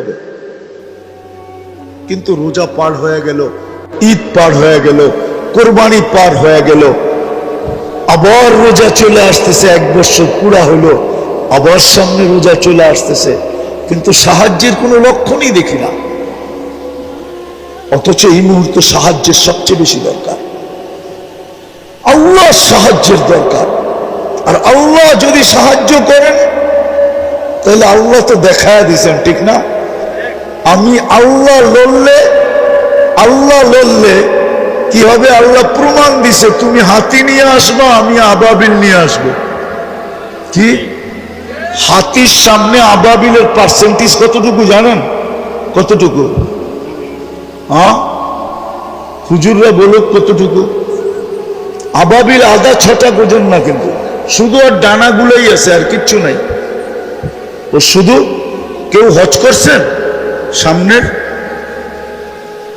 হবে। কিন্তু রোজা পার হয়ে গেল, ঈদ পার হয়ে গেল, কোরবানি পার হয়ে গেল, আবার রোজা চলে আসতেছে, 1 বছর পুরা হলো, আবার সামনে রোজা চলে আসতেছে, কিন্তু সাহায্যের কোনো লক্ষণই দেখি না। অথচ এই মুহূর্তে সাহায্যের সবচেয়ে বেশি দরকার, আল্লাহ সাহায্যের দরকার। আর আল্লাহ যদি সাহায্য করেন তাহলে আল্লাহ তো দেখায় দিয়েছেন, ঠিক না? আমি আল্লাহ লড়লে কি হবে? আল্লাহ প্রমাণ দিছে, তুমি হাতি নিয়ে আসবা, আমি আবাবিল নিয়ে আসবো। কি হাতির সামনে আবাবিলের পার্সেন্টেজ কতটুকু জানেন? কতটুকু? হ্যাঁ, হুজুররা বলুক কতটুকু? আবাবিল আধা 6টা বোঝেন না, কিন্তু শুধু আর ডানাগুলোই আছে, আর কিচ্ছু নাই। ও শুধু, কেউ হজ করছেন? সামনের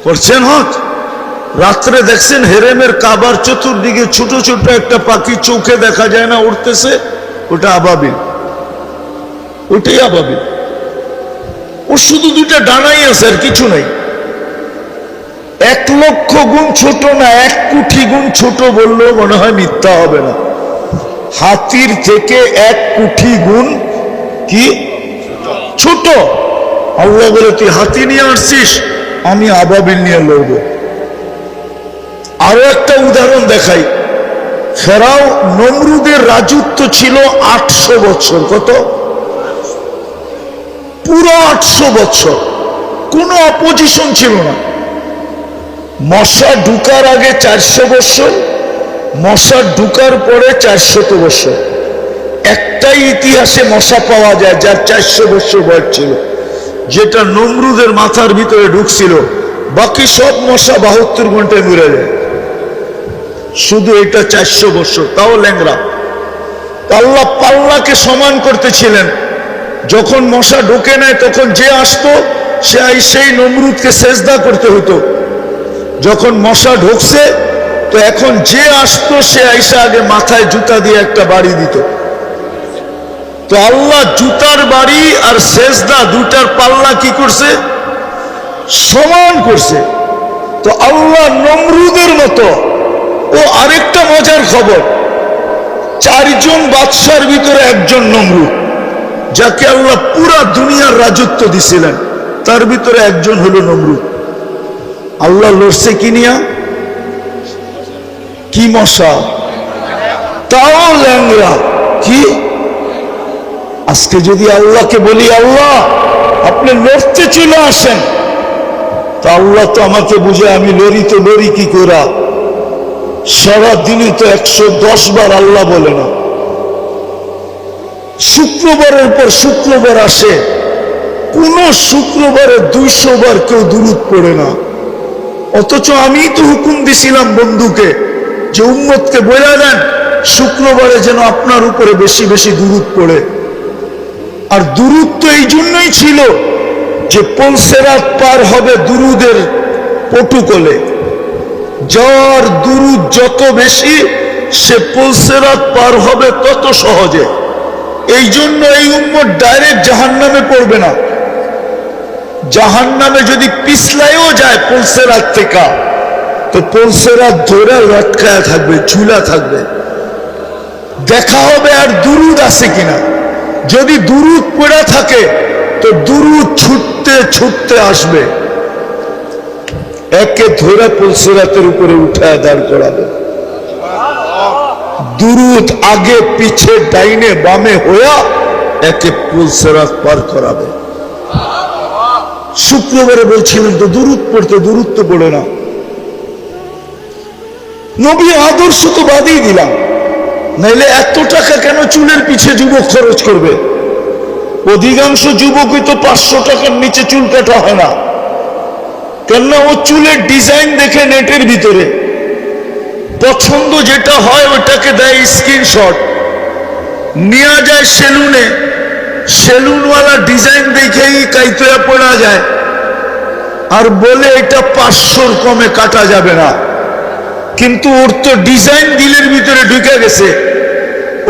করছেন হজ? রাত্রে দেখছেন হেরেমের কাবার চতুর্দিকে ছোট ছোট একটা পাখি চোখে দেখা যায় না, উঠতেছে, ওটা আবাবিল, ওটাই আবাবিল। ও শুধু 2টা ডানাই আছে, আর কিছু নাই। 1 লক্ষ গুণ ছোট না, 1 কোটি গুণ ছোট বললেও মনে হয় মিথ্যা হবে না। হাতির থেকে 1 কোটি গুণ কি ছোট। আল্লাহ বলে, তুই হাতি নিয়ে আসছিস, আমি আবাবিল নিয়ে লড়ব। আরো একটা উদাহরণ দেখাই। ফেরাও নমরুদের রাজত্ব ছিল 800 বছর। কত? পুরো 800 বছর কোনো অপোজিশন ছিল না। মশা ঢুকার আগে 400 বছর, মশা ঢুকার পরে 400 বছর। একটাই ইতিহাসে মশা পাওয়া যায় যার 400 বছর বয়স ছিল, যেটা নমরুদের মাথার ভিতরে ঢুকছিল। বাকি সব মশা 72 ঘন্টায় মরে যায়, শুধু এটা 400 বছর, তাও ল্যাংরা। আল্লাহ পাল্লাকে সমান করতেছিলেন। যখন মশা ঢুকে নেয় তখন যে আসতো সেই নমরুদকে সেজদা করতে হতো। যখন মশা ঢুকছে তো এখন যে আসতো সে আইসা আগে মাথায় জুতা দিয়ে একটা বাড়ি দিত। তো আল্লাহ জুতার বাড়ি আর সেজদা 2টার পাল্লা কি করছে? সমান করছে। তো আল্লাহ নমরুদের মতো। ও আরেকটা মজার খবর, 4 জন বাদশার ভিতরে একজন নমরুদ, যাকে আল্লাহ পুরা দুনিয়ার রাজত্ব দিছিলেন, তার ভিতরে একজন হলো নমরুদ। আল্লাহ লড়ছে কি নিয়া? কি মশা, তাও ল্যাংরা। কি আজকে যদি আল্লাহকে বলি, আল্লাহ আপনি লড়তে চলে আসেন, তা আল্লাহ তো আমাকে বুঝে, আমি লড়ি তো লড়ি কি করা? সারাদিনে তো 110 বার আল্লাহ বলে না। শুক্রবারের পর শুক্রবার আসে, কোন শুক্রবারে 200 বার কেউ দুরূদ পড়ে না। অথচ আমি তো হুকুম দিছিলাম বন্ধুকে যে উম্মতকে বলে দেন শুক্রবারে যেন আপনার উপরে বেশি বেশি দুরূদ পড়ে। আর দুরূদ তো এই জন্যই ছিল যে পুলসেরাত পার হবে দুরূদের প্রটোকলে। যার দুরূদ যত বেশি সে পুলসেরাত পার হবে তত সহজে। এই জন্য এই উম্মত ডাইরেক্ট জাহান্নামে পড়বে না। জাহান্নামে যদি পিছলায়ও যায় পুলসেরাত থেকে, তো পুলসেরাত ধরে লটকায়া থাকবে, ঝুলা থাকবে। দেখা হবে আর দুরূদ আছে কিনা। যদি দুরূদ পড়া থাকে তো দুরূদ ছুটতে ছুটতে আসবে, একে ধরে পুলসেরাতের উপরে উঠায় দাঁড় করাবে। দুরূদ আগে পিছে ডাইনে বামে হইয়া একে পুলসেরাত পার করাবে। শুক্রবারে বলছিলেন তো দুরূদ পড়তে, দুরূদ তো পড়ে না। নবী আদর্শ তো বাদই দিলাম, নাইলে এত টাকা কেন চুলের পিছে যুবক খরচ করবে? অধিকাংশ যুবকই তো 500 টাকার নিচে চুল কাটা হয় না। কেননা ও চুলের ডিজাইন দেখে নেটের ভিতরে পছন্দ যেটা হয় ওটাকে দেয় স্ক্রিনশট, নিয়ে যায় সেলুনে, সেলুনওয়ালা ডিজাইন দেখেই কাইতয়া পড়া যায়, আর বলে এটা 500-র কমে কাটা যাবে না। কিন্তু ওর তো ডিজাইন দিলের ভিতরে ঢুকে গেছে,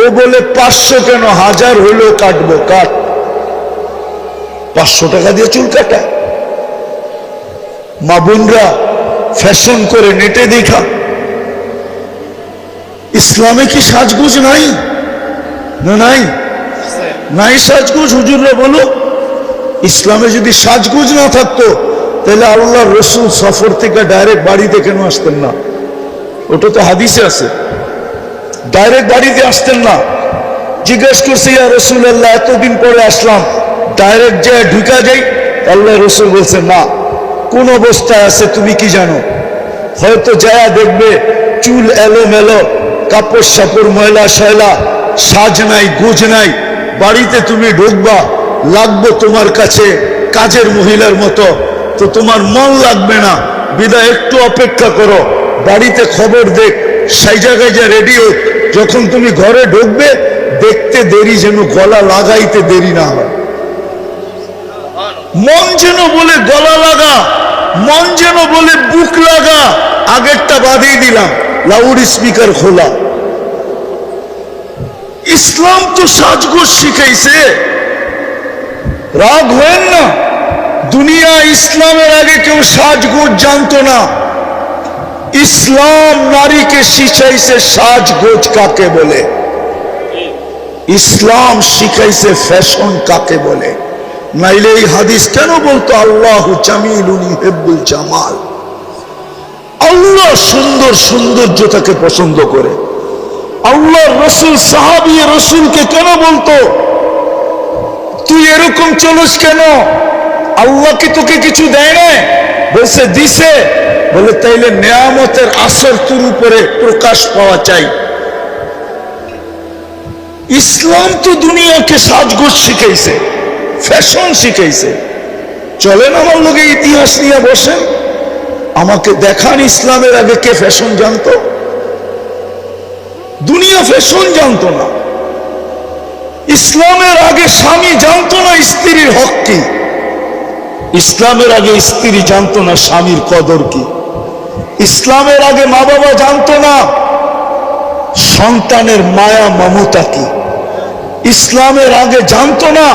ও বলে 500 কেন, 1000 হলেও কাটবো, কাট। 500 টাকা দিয়ে চুল কাটা। মা বোনরা ফ্যাশন করে নেটে দেখা। ইসলামে কি সাজগুজ নাই? না নাই? নাই সাজগুজ? হুজুররা বলো, ইসলামে যদি সাজগুজ না থাকতো তাহলে আল্লাহ রসুল সফর থেকে ডাইরেক্ট বাড়িতে কেন আসতেন না? ওটা তো হাদিসে আছে, ডাইরেক্ট বাড়িতে আসতেন না। জিজ্ঞেস করছে, ইয়া রাসূলুল্লাহ, এতদিন পরে আসলাম, ডাইরেক্ট যে ঢুকা যাই? আল্লাহ রসুল বলছে, না, কোন অবস্থায় আছে তুমি কি জানো? হয়তো যায়া দেখবে চুল এলোমেলো, কাপড় সাপড় ময়লা শয়লা, সাজ নাই গুজ নাই, বাড়িতে তুমি ঢুকবা, লাগবো তোমার কাছে কাজের মহিলার মতো, তো তোমার মন লাগবে না। বিদায় একটু অপেক্ষা করো, বাড়িতে খবর দেখ, সেই জায়গায় যা রেডি হোক, যখন তুমি ঘরে ঢুকবে দেখতে দেরি যেন গলা লাগাইতে দেরি না হয়। মন যেন বলে গলা লাগা, মন যেন বলে বুক লাগা, আগেরটা বাদিয়ে দিলাম, লাউড স্পিকার খোলা। ইসলাম তো সাজগোজ শিখাইছে, রাগ হয়েন না। দুনিয়া ইসলামের আগে কেউ সাজগোজ জানতো না। ইসলাম নারীকে শিখাইছে সাজগোজ কাকে বলে, ইসলাম শিখাইছে ফ্যাশন কাকে বলে। নাইলে এই হাদিস কেন বলতো আল্লাহু জামিলুন ইউহিব্বুল জামাল? আল্লাহ সুন্দর সৌন্দর্যতাকে পছন্দ করে। আল্লাহ রসুল সাহাবী রসুলকে কেন বলতো তুই এরকম চলস কেন? আল্লাহ কি তোকে কিছু দেয় না? বলছে দিছে। বলে তাইলে নেয়ামতের আসর তোর উপরে প্রকাশ পাওয়া চাই। ইসলাম তো দুনিয়াকে সাজগোজ শিখাইছে, ফ্যাশন শিখাইছে। চলেন আমার লোকে ইতিহাস নিয়ে বসেন, আমাকে দেখান ইসলামের আগে কে ফ্যাশন জানতো? দুনিয়া ফ্যাশন জানতো না। ইসলামের আগে স্বামী জানতো না স্ত্রীর হক কি। ইসলামের আগে স্ত্রী জানতো না স্বামীর কদর কি। ইসলামের আগে মা বাবা জানতো না সন্তানের মায়া মমতা কি। ইসলামের আগে জানতো না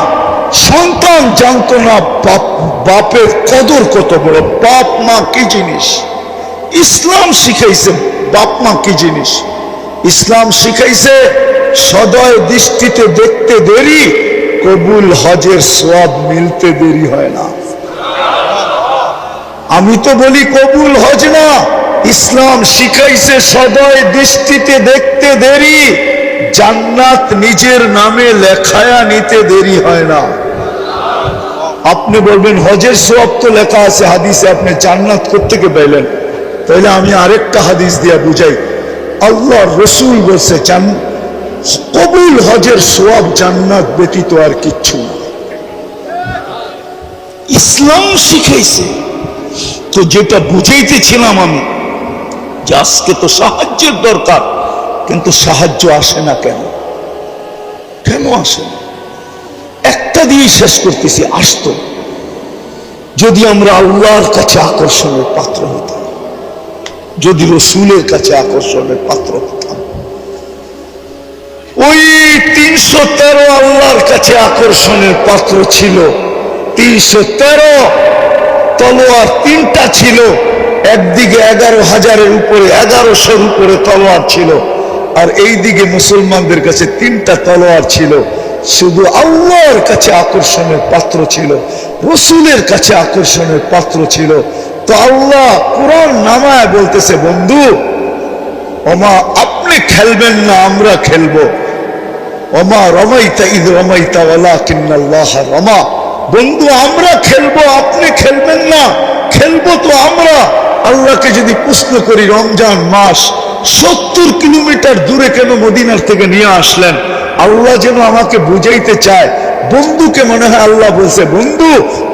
সন্তান, জানতো না বাপের কদর কত বড়, বাপ মা কি জিনিস। ইসলাম শিখাইছে বাপ মা কি জিনিস। ইসলাম শিখাইছে সদয় দৃষ্টিতে দেখতে দেরি, কবুল হজের সওয়াব মিলতে দেরি হয় না। আমি তো বলি কবুল হজ না, ইসলাম শিখাইছে সদয় দৃষ্টিতে দেখতে দেরি, জান্নাত নিজের নামে লেখায়া নিতে দেরি হয় না। আপনি বলবেন হজের সওয়াব তো লেখা আছে হাদিসে, আপনি জান্নাত কোত্থেকে পাইলেন? তাহলে আমি আরেকটা হাদিস দিয়া বুঝাই। আল্লাহ রসুল বলছে কবুল হজের সওয়াব জান্নাত ব্যতীত আর কিচ্ছু না। ইসলাম শিখাইছে। তো যেটা বুঝাইতেছিলাম আমি, যে আজকে তো সাহায্যের দরকার, কিন্তু সাহায্য আসে না কেন? কেন আসে না? একটা দিয়ে শেষ করতেছি। আসতো যদি আমরা আল্লাহর কাছে আকর্ষণের পাত্র হতাম, যদি রসুলের কাছে আকর্ষণের পাত্র হতাম। ওই 313 আল্লাহর কাছে আকর্ষণের পাত্র ছিল। 313 তলোয়ার, 3টা ছিল। একদিকে 11,000-এর উপরে, 1100-র উপরে তলোয়ার ছিল, আর এই দিকে মুসলমানদের কাছে 3টা তলোয়ার ছিল। শুধু আল্লাহর কাছে আকর্ষণের পাত্র ছিল, রসুলের কাছে আকর্ষণের পাত্র ছিল। তো আল্লাহ কুরআন নামায় বলতেছে, বন্ধু ওমা আপনি খেলবেন না, আমরা খেলবো। ওমা রমাইতা ইদ রমাইতা ওয়ালাকিন্নাল্লাহ রমা। বন্ধু আমরা খেলবো, আপনি খেলবেন না, খেলবো তো আমরা। আল্লাহকে যদি প্রশ্ন করি, রমজান মাস 70 কিলোমিটার দূরে কেন মদিনার থেকে নিয়ে আসলেন? আল্লাহ যেন আমাকে বুঝাইতে চায়। বন্ধুকে মনে হয় আল্লাহ বলছে, বন্ধু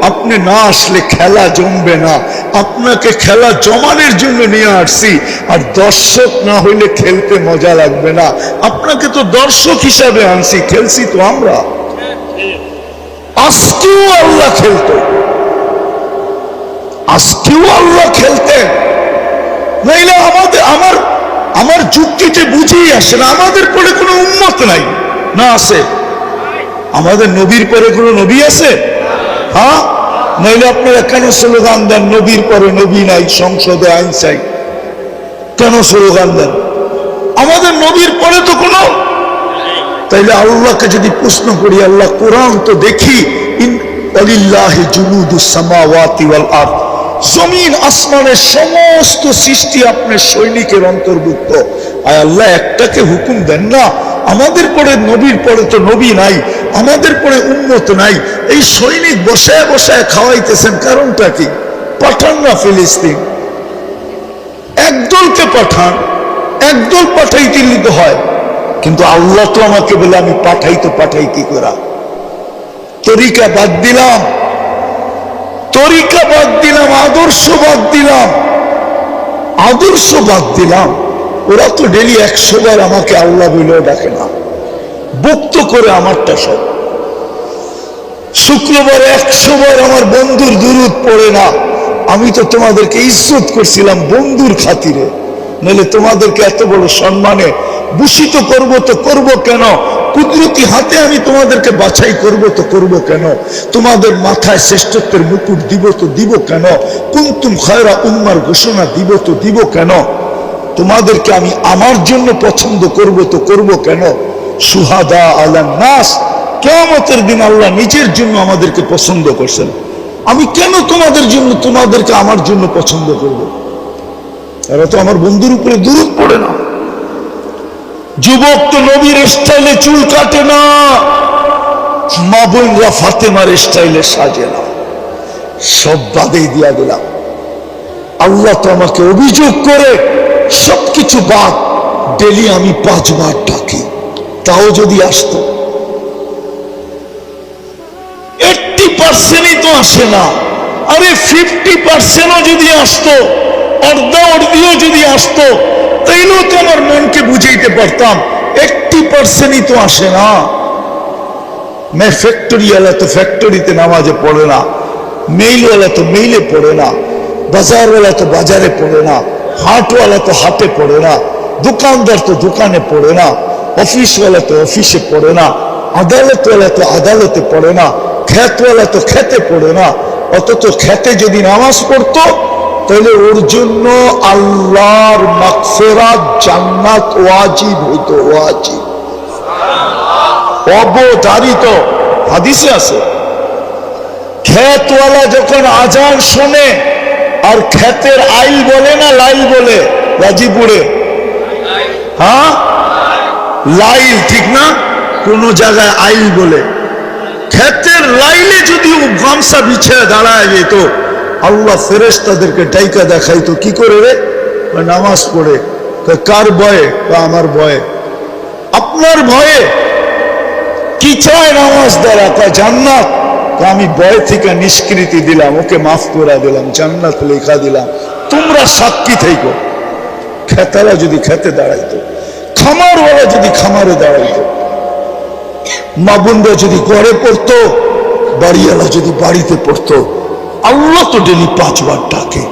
আপনি না আসলে খেলা জমবে না, আপনাকে খেলা জমানোর জন্য নিয়ে আসছি, আর দর্শক না হইলে খেলতে মজা লাগবে না। আপনাকে তো দর্শক হিসাবে আনছি, খেলছি তো আমরা। আজকেও আল্লাহ খেলতো, আজকেও আল্লাহ খেলতেন। নাইলে আমার যুক্তিতে বুঝেই আসে না। আমাদের পরে কোনো উম্মত নাই, না আছে? আমাদের নবীর পরে কোনো নবী আছে? হ্যাঁ, নইলে আপনারা কেন স্লোগান দেন নবীর পরে নবী নাই, সংসদে আইন চাই? কেন স্লোগান দেন? আমাদের নবীর পরে তো কোনো, তাইলে আল্লাহকে যদি প্রশ্ন করি, আল্লাহ কোরআন তো দেখি, জমিন আসমানের সমস্ত সৃষ্টি আপনার সৈনিকের অন্তর্ভুক্ত। আর আল্লাহ একটাকে হুকুম দেন না, আমাদের পরে নবীর পরে তো নবী নাই, আমাদের পরে উম্মত নাই, এই সৈনিক বসায় বসায় খাওয়াইতেছেন, কারণটা কি? পাঠান না ফিলিস্তিন, একদলকে পাঠান, একদল পাঠাইতে নিতে হয়, কিন্তু আল্লাহ তো আমাকে বলে আমি পাঠাই, তো পাঠাই কি করা? তরিকা বাদ দিলাম, তরিকা বাদ দিলাম, আদর্শ বাদ দিলাম, আদর্শ বাদ দিলাম। ওরা তো ডেলি 100 বার আমাকে আল্লাহ বলেও ডাকে না, বক্ত করে আমারটা সব। শুক্রবারে 100 বার আমার বন্ধুর দুরূদ পড়ে না। আমি তো তোমাদেরকে ইজ্জত করছিলাম বন্ধুর খাতিরে, নইলে তোমাদেরকে এত বড় সম্মানে ভূষিত করব তো করব কেন? কুদরতি হাতে আমি তোমাদেরকে বাছাই করব তো করব কেন? তোমাদের মাথায় শ্রেষ্ঠত্বের মুকুট দিব তো দিব কেন? কুনতুম খায়রা উম্মার ঘোষণা দিব তো দিব কেন? তোমাদেরকে আমি আমার জন্য পছন্দ করব তো করব কেন? সুহাদা আলান নাস, কিয়ামতের দিন আল্লাহ নিজের জন্য আমাদেরকে পছন্দ করছেন। আমি কেন তোমাদের জন্য, তোমাদেরকে আমার জন্য পছন্দ করব? এরা তো আমার বন্ধুর উপরে দুরূদ পড়ে না। যুবক তো নবীর স্টাইলে চুল কাটে না, মা বোনরা ফাতেমার স্টাইলে সাজে না, সব বাদে দিয়া দিলাম। আল্লাহ তো আমাকে অভিযোগ করে সবকিছু বাদ, ডেলি আমি 5 বার ডাকি, তাও যদি আসতো 80%ই তো আসে না। আরে 50%ও যদি আসতো, অর্ধা অর্ধিও যদি আসতো, তাইলেও তো আমার মনকে বুঝাইতে পারতাম। 80%ই তো আসে না। मैं फैक्ट्री वाला तो फैक्ट्रीতে নামাজে পড়ে না, মেইল वाला तो মেইলে পড়ে না, বাজার वाला तो বাজারে পড়ে না, হাট वाला तो হাটে পড়ে না, দোকানদার তো দোকানে পড়ে না, অফিস वाला तो অফিসে পড়ে না, আদালত वाला तो আদালতে পড়ে না, ক্ষেত वाला तो খেতে পড়ে না। অথচ খেতে যদি নামাজ পড়তো, তাহলে ওর জন্য আল্লাহর মাগফিরাত, জান্নাত ওয়াজিব হইতো, ওয়াজিব, অবধারিত। হাদিসে আছে, ক্ষেতওয়ালা যখন আজান শোনে, আর ক্ষেতের আইল বলে না লাইল বলে গাজীপুরে, হ্যাঁ লাইল, ঠিক না? কোন জায়গায় আইল বলে। ক্ষেতের লাইলে যদি ও গামছা বিছিয়ে দাঁড়ায় যেত, আল্লাহ ফেরেশতাদেরকে ডাইকা দেখাইতো, কি করে রে? নামাজ পড়ে। কার ভয়ে? আমার ভয়ে। আপনার ভয়ে? কি চায় নামাজ দ্বারা? জান্নাত। আমি ভয় থেকে নিষ্কৃতি দিলাম, ওকে মাফ করে দিলাম, জান্নাত লেখা দিলাম, তোমরা সাক্ষী থেকো। খেতারা যদি খেতে দাঁড়াইতো, খামারওয়ালা যদি খামারে দাঁড়াইতো, মা বোনরা যদি ঘরে পড়তো, বাড়িওয়ালা যদি বাড়িতে পড়তো। আল্লাহ তো ডেলি 5 বার ডাকে।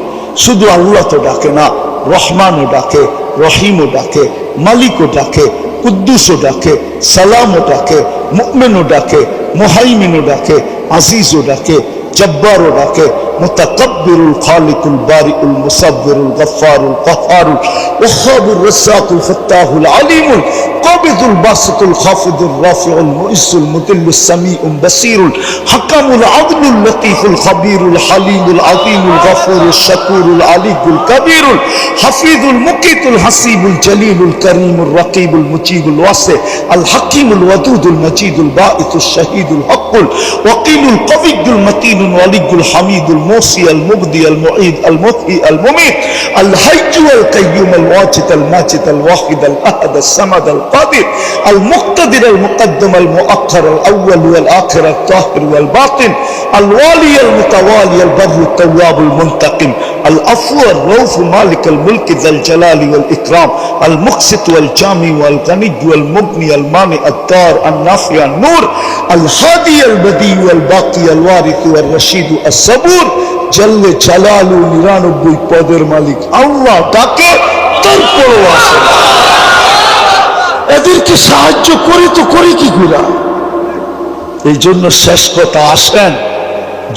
শুধু আল্লাহ তো ডাকে না, রহমানও ডাকে, রহিমও ডাকে, মালিকও ডাকে, কুদ্দুসও ডাকে, সালামও ডাকে, মুমিনও ডাকে, মুহাইমিনও ডাকে, আজিজও ডাকে, জব্বারও ডাকে, মুতাকাব্বিরুল খালিকুল বারিউল মুসাব্বিরুল গফফারুল কহ্হারুল ওয়াহ্হাবুর রাজ্জাকুল ফাত্তাহুল আলিমুল কাবিদুল বাসিতুল খাফিদুর রাফিউল মুইসুল মুদিল্লুস সামিউল বাসীরুল হাকামুল আদলুল লতীফুল খাবীরুল হালিমুল আযীমুল গফুরুশ শাকুরুল আলিয়ুল কবীরুল হাফিজুল মুকিতুল হাসিবুল জলিলুল করিমুর রকিবুল মুজিবুল ওয়াসি আল হাকিমুল ওয়াদুদুল মজিদুল বাঈতুশ শাহীদুল হকুল ওয়াকিলুল কবিয়ুল মতিনুল ওয়ালিয়ুল হামিদুল موصي المبدي المعيد المحيي المميت الحي القيوم الواجد الماجد الواحد الاحد الصمد القادر المقتدر المقدم المؤخر الاول والاخر الظاهر والباطن الوالي المتوالي البر التواب المنتقم العفو الرؤوف مالك الملك ذا الجلال والاكرام المقسط والجامع والغني والمغني المانع الدار النافع النور الهادي البديع والباقي الوارث والرشيد الصبور জল্লে জালালু 99 পদের মালিক আল্লাহ ডাকে, তারপরও আসে। এদেরকে সাহায্য করে তো করি কি করে? এই জন্য শেষ কথা, আসেন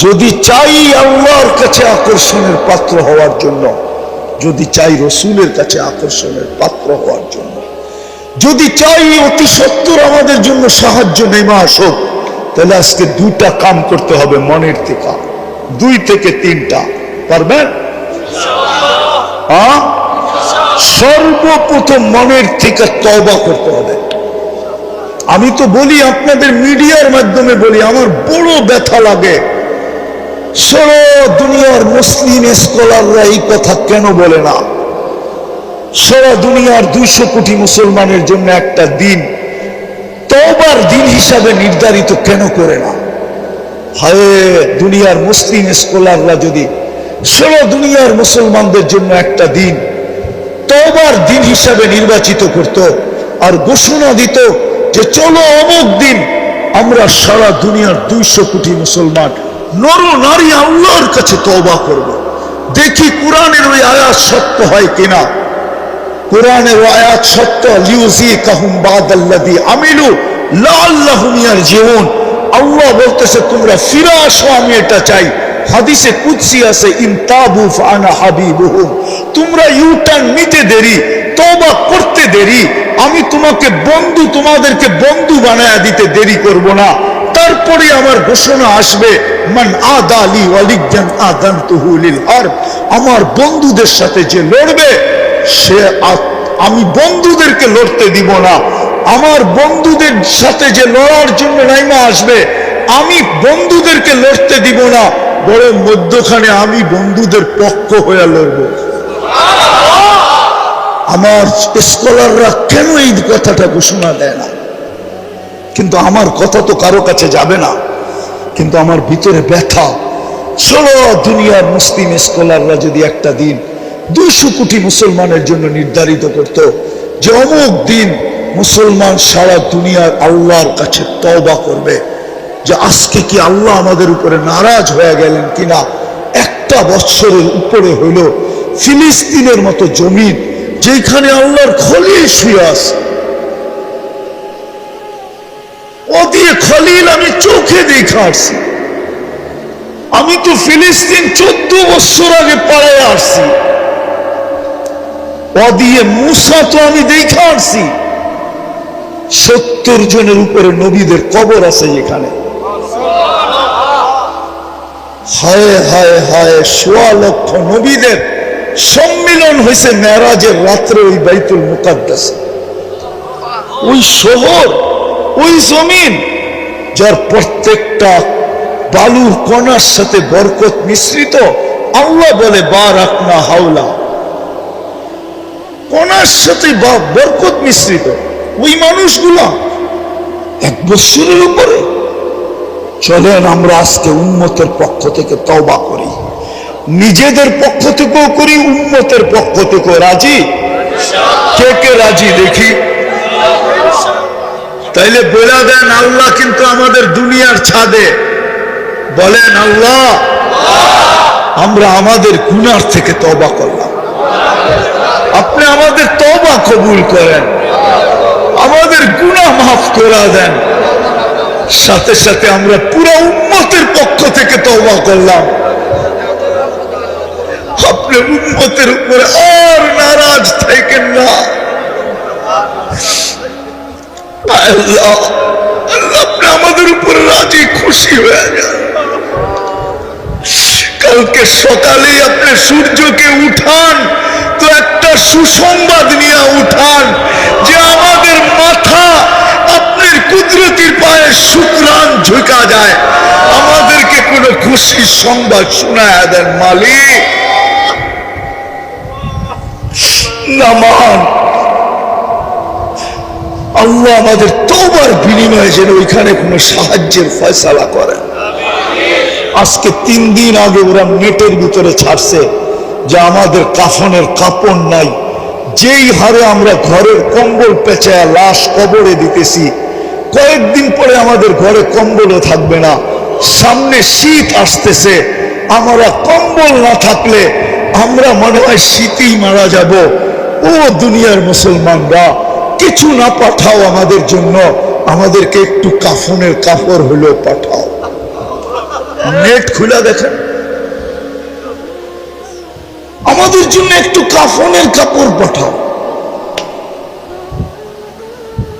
যদি চাই আল্লাহর কাছে আকর্ষণের পাত্র হওয়ার জন্য, যদি চাই রসুলের কাছে আকর্ষণের পাত্র হওয়ার জন্য, যদি চাই অতি সত্বর আমাদের জন্য সাহায্য নেমে আসুক, তাহলে আজকে দুইটা কাম করতে হবে মনের থেকে, 2 থেকে 3টা। পারবেন? সর্বপ্রথম মনের থেকে তওবা করতে হবে। আমি তো বলি, আপনাদের মিডিয়ার মাধ্যমে বলি, আমার বড় ব্যথা লাগে, সারা দুনিয়ার মুসলিম স্কলাররা এই কথা কেন বলে না? সারা দুনিয়ার 200 কোটি মুসলমানের জন্য একটা দিন তওবার দিন হিসাবে নির্ধারিত কেন করে না? হায়, দুনিয়ার মুসলিম স্কলাররা যদি সারা দুনিয়ার মুসলমানদের জন্য একটা দিন তওবার দিন হিসাবে নির্বাচিত করত আর ঘোষণা দিত যে চলো অমুক দিন আমরা সারা দুনিয়ার 200 কোটি মুসলমান নর নারী আল্লাহর কাছে তওবা করব, দেখি কোরআনের ওই আয়াত সত্য হয় কিনা। কোরআনের আয়াত সত্য, লিউযিকাহুম বাদাল্লাযী আমিলু লাআল্লাহুম ইয়ারজিউন। আল্লাহ বলতেছে তোমরা ফিরে আসো, আমি এটা চাই। হাদিসে কুদসি আছে, ইনতাবু ফাআনা হাবিবুহুম, তোমরা ইউটার্ন নিতে দেরি, তওবা করতে দেরি, আমি তোমাদেরকে বন্ধু বানায়া দিতে দেরি করব না। তারপরে আমার ঘোষণা আসবে, মান আদালি ওয়ালিয়ান আযানতুহু লিল হারব, আমার বন্ধুদের সাথে যে লড়বে সে, আমি বন্ধুদেরকে লড়তে দিব না। আমার বন্ধুদের সাথে যে লড়ার জন্য নাইমা আসবে, আমি বন্ধুদেরকে লড়তে দিব না, বরং মধ্যখানে আমি বন্ধুদের পক্ষ হয়ে লড়ব। আমার স্কলাররা কেন এই কথাটা ঘোষণা দেয় না? কিন্তু আমার কথা তো কারো কাছে যাবে না, কিন্তু আমার ভিতরে ব্যথা। সারা দুনিয়ার মুসলিম স্কলাররা যদি একটা দিন 200 কোটি মুসলমানের জন্য নির্ধারিত করত যে অমুক দিন মুসলমান সারা দুনিয়ার আল্লাহর কাছে তওবা করবে, যে আজকে কি আল্লাহ আমাদের উপরে নারাজ হয়ে গেলেন কিনা। 1 বছরের উপরে হইল ফিলিস্তিনের মতো জমিন, যেখানে আল্লাহর খলিল শুয়ে আছে, ও দিয়ে খলিল আমি চোখে দেখে আসছি। আমি তো ফিলিস্তিন 14 বছর আগে পাড়ায় আসছি, ও দিয়ে মুসা তো আমি দেখে আসছি। 70 জনের উপরে নবীদের কবর আছে যেখানে। হায় হায় হায়, 1.25 লক্ষ নবীদের সম্মিলন হয়েছে মেরাজের রাত্রে ওই বাইতুল মুকাদ্দাসে। ওই শহর, ওই জমিন, যার প্রত্যেকটা বালুর কণার সাথে বরকত মিশ্রিত। আল্লাহ বলে বারাকনা হাওলা, কণার সাথে বরকত মিশ্রিত। ওই মানুষগুলা 1 বছরের উপরে। চলেন আমরা আজকে উম্মতের পক্ষ থেকে তওবা করি, নিজেদের পক্ষ থেকেও করি, উম্মতের পক্ষ থেকেও। রাজি? কে কে রাজি দেখি? তাইলে বলে দেন, আল্লাহ কিন্তু আমাদের দুনিয়ার ছাদে। বলেন আল্লাহ, আমরা আমাদের গুনার থেকে তওবা করলাম, আপনি আমাদের তওবা কবুল করেন, আমাদের গুনাহ মাফ করে দেন। সাথে সাথে আমরা পুরো উম্মতের পক্ষ থেকে তওবা করলাম, আপনি উম্মতের উপরে আর নারাজ থাকেন না। আল্লাহ, আপনি আমাদের উপরে রাজি খুশি হয়ে যান। কালকে সকালে আপনি সূর্যকে উঠান তো একটা সুসংবাদ নিয়ে উঠান যে আমাদের মাথা আপনার কুদরতির পায়ে শুকরান ঝুঁকা যায়। আমাদেরকে কোনো খুশির সংবাদ শোনায় দেন মালিক। নামান আল্লাহ আমাদের তওবার বিনিময়ে যেন ওইখানে কোনো সাহায্যের ফয়সালা করেন। আজকে 3 দিন আগে ওরা নেটের ভিতরে ছাড়ছে যে আমাদের কাফনের কাপড় নাই। যেই হারে আমরা ঘরের কম্বল পেঁচায় লাশ কবরে দিতেছি, কয়েকদিন পরে আমাদের ঘরে কম্বলও থাকবে না। সামনে শীত আসতেছে, আমরা কম্বল না থাকলে আমরা মনে হয় শীতেই মারা যাব। ও দুনিয়ার মুসলমানরা, কিছু না পাঠাও আমাদের জন্য, আমাদেরকে একটু কাফনের কাপড় হলেও পাঠাও। নেট খুলে দেখেন। আমাদের জন্য একটু কাফনের কাপড় পাঠাও।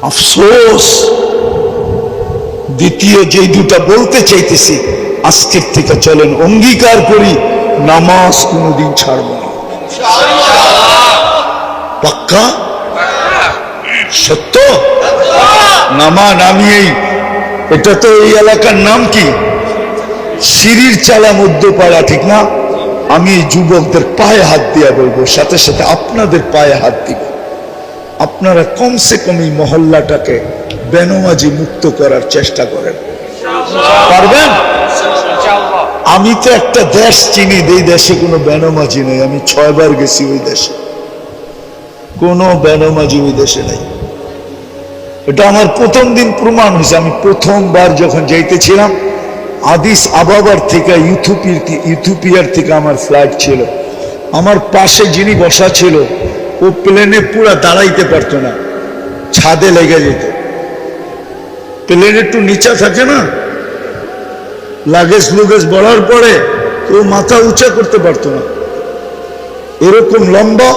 আফসোস। দ্বিতীয় যে দুটা বলতে চাইতেছি, আজকের থেকে চলেন অঙ্গীকার করি নামাজ কোনোদিন ছাড়ব না। পাক্কা? সত্য? আমি এটা তো এই এলাকার নাম কি, সিঁড়ির চালা মধ্যপাড়া, ঠিক না? আমি যুবকদের পায়ে হাত দিয়া বলবো, সাথে সাথে আপনাদের পায়ে হাত দিব। আপনারা কমসে কম এই মহল্লাটাকে বেনমাজি মুক্ত করার চেষ্টা করেন। পারবেন? আমি তো একটা দেশ চিনি, এই দেশে কোনো বেনমাজি নেই। আমি 6 বার গেছি ওই দেশে, কোনো বেনমাজি ওই দেশে নেই। এটা আমার প্রথম দিন প্রমাণ হয়েছে। আমি প্রথমবার যখন যাইতেছিলাম, আদিস আবাবার থেকে ইথিওপিয়ার থেকে আমার ফ্লাইট ছিল। আমার পাশে যিনি বসা ছিল, ও প্লেনে পুরা দাঁড়াইতে পারতো না, ছাদে লেগে যেত। প্লেন একটু নিচা থাকে না, লাগেজ লুগেজ বলার পরে তো মাথা উঁচা করতে পারতো না, এরকম লম্বা।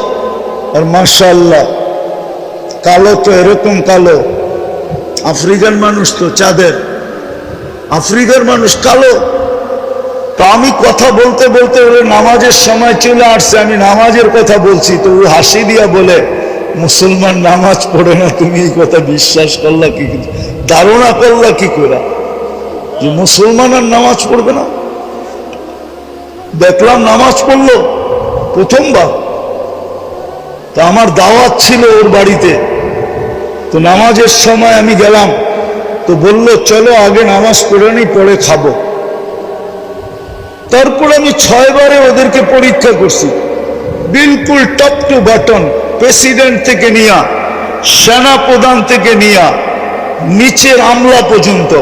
আর মাশাআল্লাহ কালো তো এরকম কালো, আফ্রিকান মানুষ তো চাঁদের, আফ্রিকার মানুষ কালো। তো আমি কথা বলতে বলতে ওর নামাজের সময় চলে আসছে, আমি নামাজের কথা বলছি, তো ও হাসি দিয়া বলে, মুসলমান নামাজ পড়ে না, তুমি এই কথা বিশ্বাস করলা কি, ধারণা করলা কি করে যে মুসলমান আর নামাজ পড়বে না? দেখলাম নামাজ পড়লো প্রথমবার। তা আমার দাওয়াত ছিল ওর বাড়িতে, তো নামাজের সময় আমি গেলাম, তো বললো চলো আগে নামাজ পড়ে নি, পরে খাবো। তারপর আমি 6 বারে ওদেরকে পরীক্ষা করছি, বিলকুল টপ টু বটন, প্রেসিডেন্ট থেকে নিয়া, সেনা প্রধান থেকে নিয়া, নিচের আমলা পর্যন্ত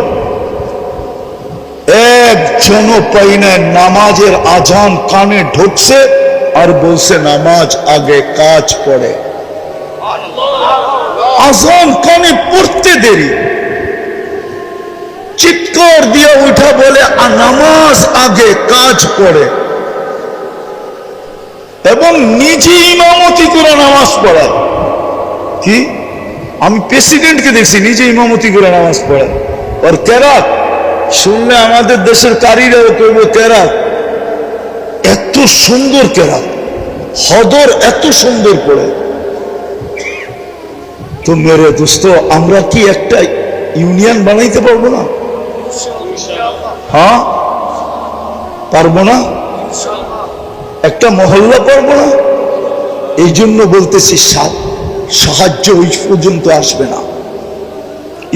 একজনও পাই না নামাজের আজান কানে ঢুকছে আর বলছে নামাজ আগে কাজ পড়ে। আজান কানে পড়তে দেরি, চিৎকার দিয়ে উঠা বলে নামাজ আগে কাজ পড়ে, এবং নিজে ইমামতি করে নামাজ পড়ায়। কি? আমি প্রেসিডেন্টকে দেখছি নিজে ইমামতি করে নামাজ পড়ায়। আর কেরাত শুনলে আমাদের দেশের কারীরাও কইব কেরাত, এত সুন্দর কেরাত, হদর এত সুন্দর পড়ে। তো মেরে দোস্ত, আমরা কি একটা ইউনিয়ন বানাইতে পারবো না? হ্যাঁ পারবো না? একটা মহল্লা পারবো না? এই জন্য বলতেছি সাহায্য ওই পর্যন্ত আসবে না।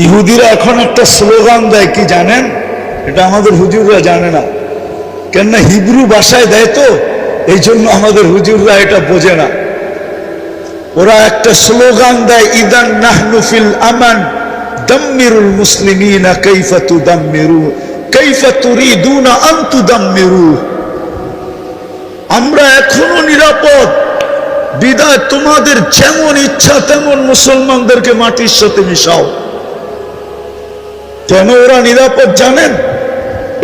ইহুদিরা এখন একটা স্লোগান দেয়, কি জানেন? এটা আমাদের হুজুররা জানে না, কেননা হিব্রু ভাষায় দেয়, তো এই জন্য আমাদের হুজুররা এটা বোঝে না। ওরা একটা স্লোগান দেয়, ইদান নাহনু ফিল আমান দাম্মিরুল মুসলিমিনা কাইফা তুদাম্মিরু কাইফা তুরিদুনা আন তুদাম্মিরু। আমরা এখনো নিরাপদ, বিদায় তোমাদের যেমন ইচ্ছা তেমন মুসলমানদেরকে মাটির সাথে মিশাও। কেন ওরা নিরাপদ জানেন?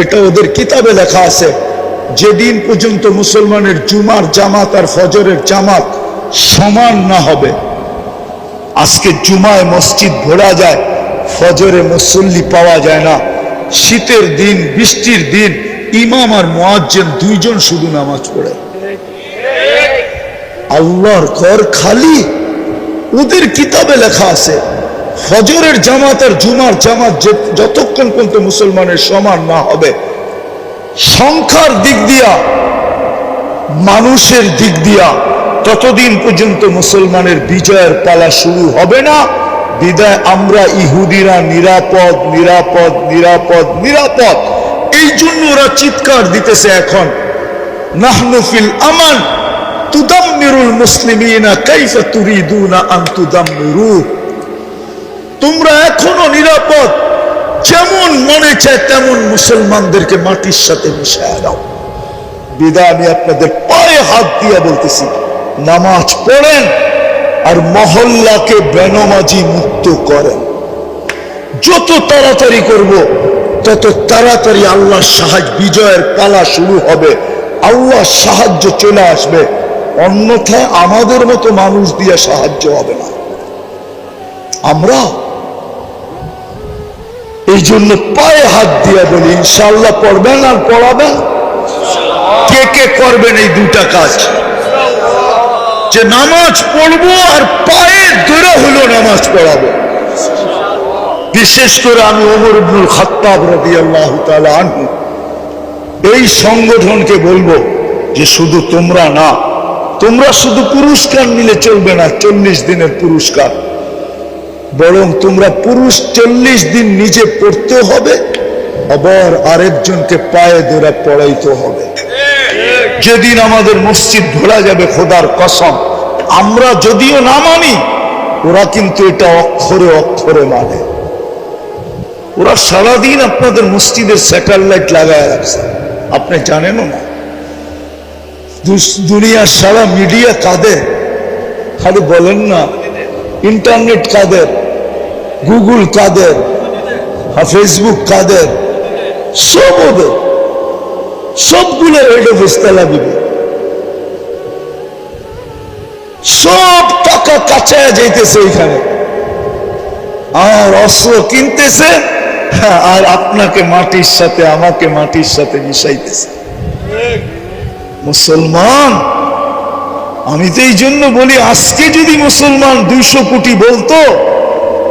এটা ওদের কিতাবে লেখা আছে, যেদিন পর্যন্ত মুসলমানের জুমার জামাত আর ফজরের জামাত সমান না হবে। আজকে জুমায় মসজিদ ভরা যায়, ফজরে মুসল্লি পাওয়া যায় না। শীতের দিন, বৃষ্টির দিন ইমাম আর মুয়াজ্জিন 2 জন শুধু নামাজ পড়ে। আল্লাহর ঘর খালি। ওদের কিতাবে লেখা আছে, ফজরের জামাত আর জুমার জামাত যতক্ষণ পর্যন্ত মুসলমানের সমান না হবে, সংখ্যার দিক দিয়া, মানুষের দিক দিয়া, ততদিন পর্যন্ত মুসলমানের বিজয়ের পালা শুরু হবে না। বিদায় আমরা ইহুদিরা নিরাপদ, নিরাপদ, নিরাপদ, নিরাপদ। এই জন্য ওরা চিৎকার দিতেছে এখন, নাহনু ফিল আমান তুদাম্মিরুল মুসলিমিনা কাইফা তুরিদুনা আন তুদাম্মিরু। তোমরা এখনো নিরাপদ, যেমন মনে চায় তেমন মুসলমানদেরকে মাটির সাথে মিশিয়ে দাও। বিদায় আমি আপনাদের পায়ে হাত দিয়ে বলতেছি, নামাজ পড়েন আর মহল্লাকে বেনমাজি মুক্ত করেন। যত তাড়াতাড়ি করব তত তাড়াতাড়ি আল্লাহর সাহায্য, বিজয়ের পালা শুরু হবে, আল্লাহর সাহায্য চলে আসবে। অন্যথায় আমাদের মতো মানুষ দিয়ে সাহায্য হবে না। আমরা এই জন্য পায়ে হাত দিয়ে বলি, ইনশাআল্লাহ পড়বেন আর পড়াবেন। কে কে করবেন এই দুটা কাজ? যে নামাজ পড়বো আর পায়ে ধরে হলো নামাজ পড়াবো। বিশেষ করে আমি ওমর ইবনুল খাত্তাব রাদিয়াল্লাহু তাআলা আনহু এই সংগঠনকে বলবো যে শুধু তোমরা না, তোমরা শুধু পুরস্কার নিলে চলবে না, 40 দিনের পুরস্কার, বরং তোমরা পুরুষ 40 দিন নিজে পড়তে হবে, আবার আরেকজনকে পায়ে ধরে পড়াইতে হবে। যেদিন আমাদের মসজিদ ভোলা যাবে, খোদার কসম, আমরা যদিও না মানি, ওরা কিন্তু এটা অক্ষরে অক্ষরে মানে। ওরা সারাদিন আপনাদের মসজিদের স্যাটেলাইট লাগায় রাখছে, আপনি জানেনও না। দুনিয়ার সারা মিডিয়া কাদের? খালি বলেন না, ইন্টারনেট কাদের, গুগল কাদের, ফেসবুক কাদের, সব ওদের, সবগুলো হেড অফিস তেল আবিবে। সব টাকা কাছায় যাইতেছে এখানে, আর অস্ত্র কিনতেছে, আর আপনাকে মাটির সাথে, আমাকে মাটির সাথে মিশাইতেছে। মুসলমান, আমি তো এই জন্য বলি, আজকে যদি মুসলমান 200 কোটি বলতো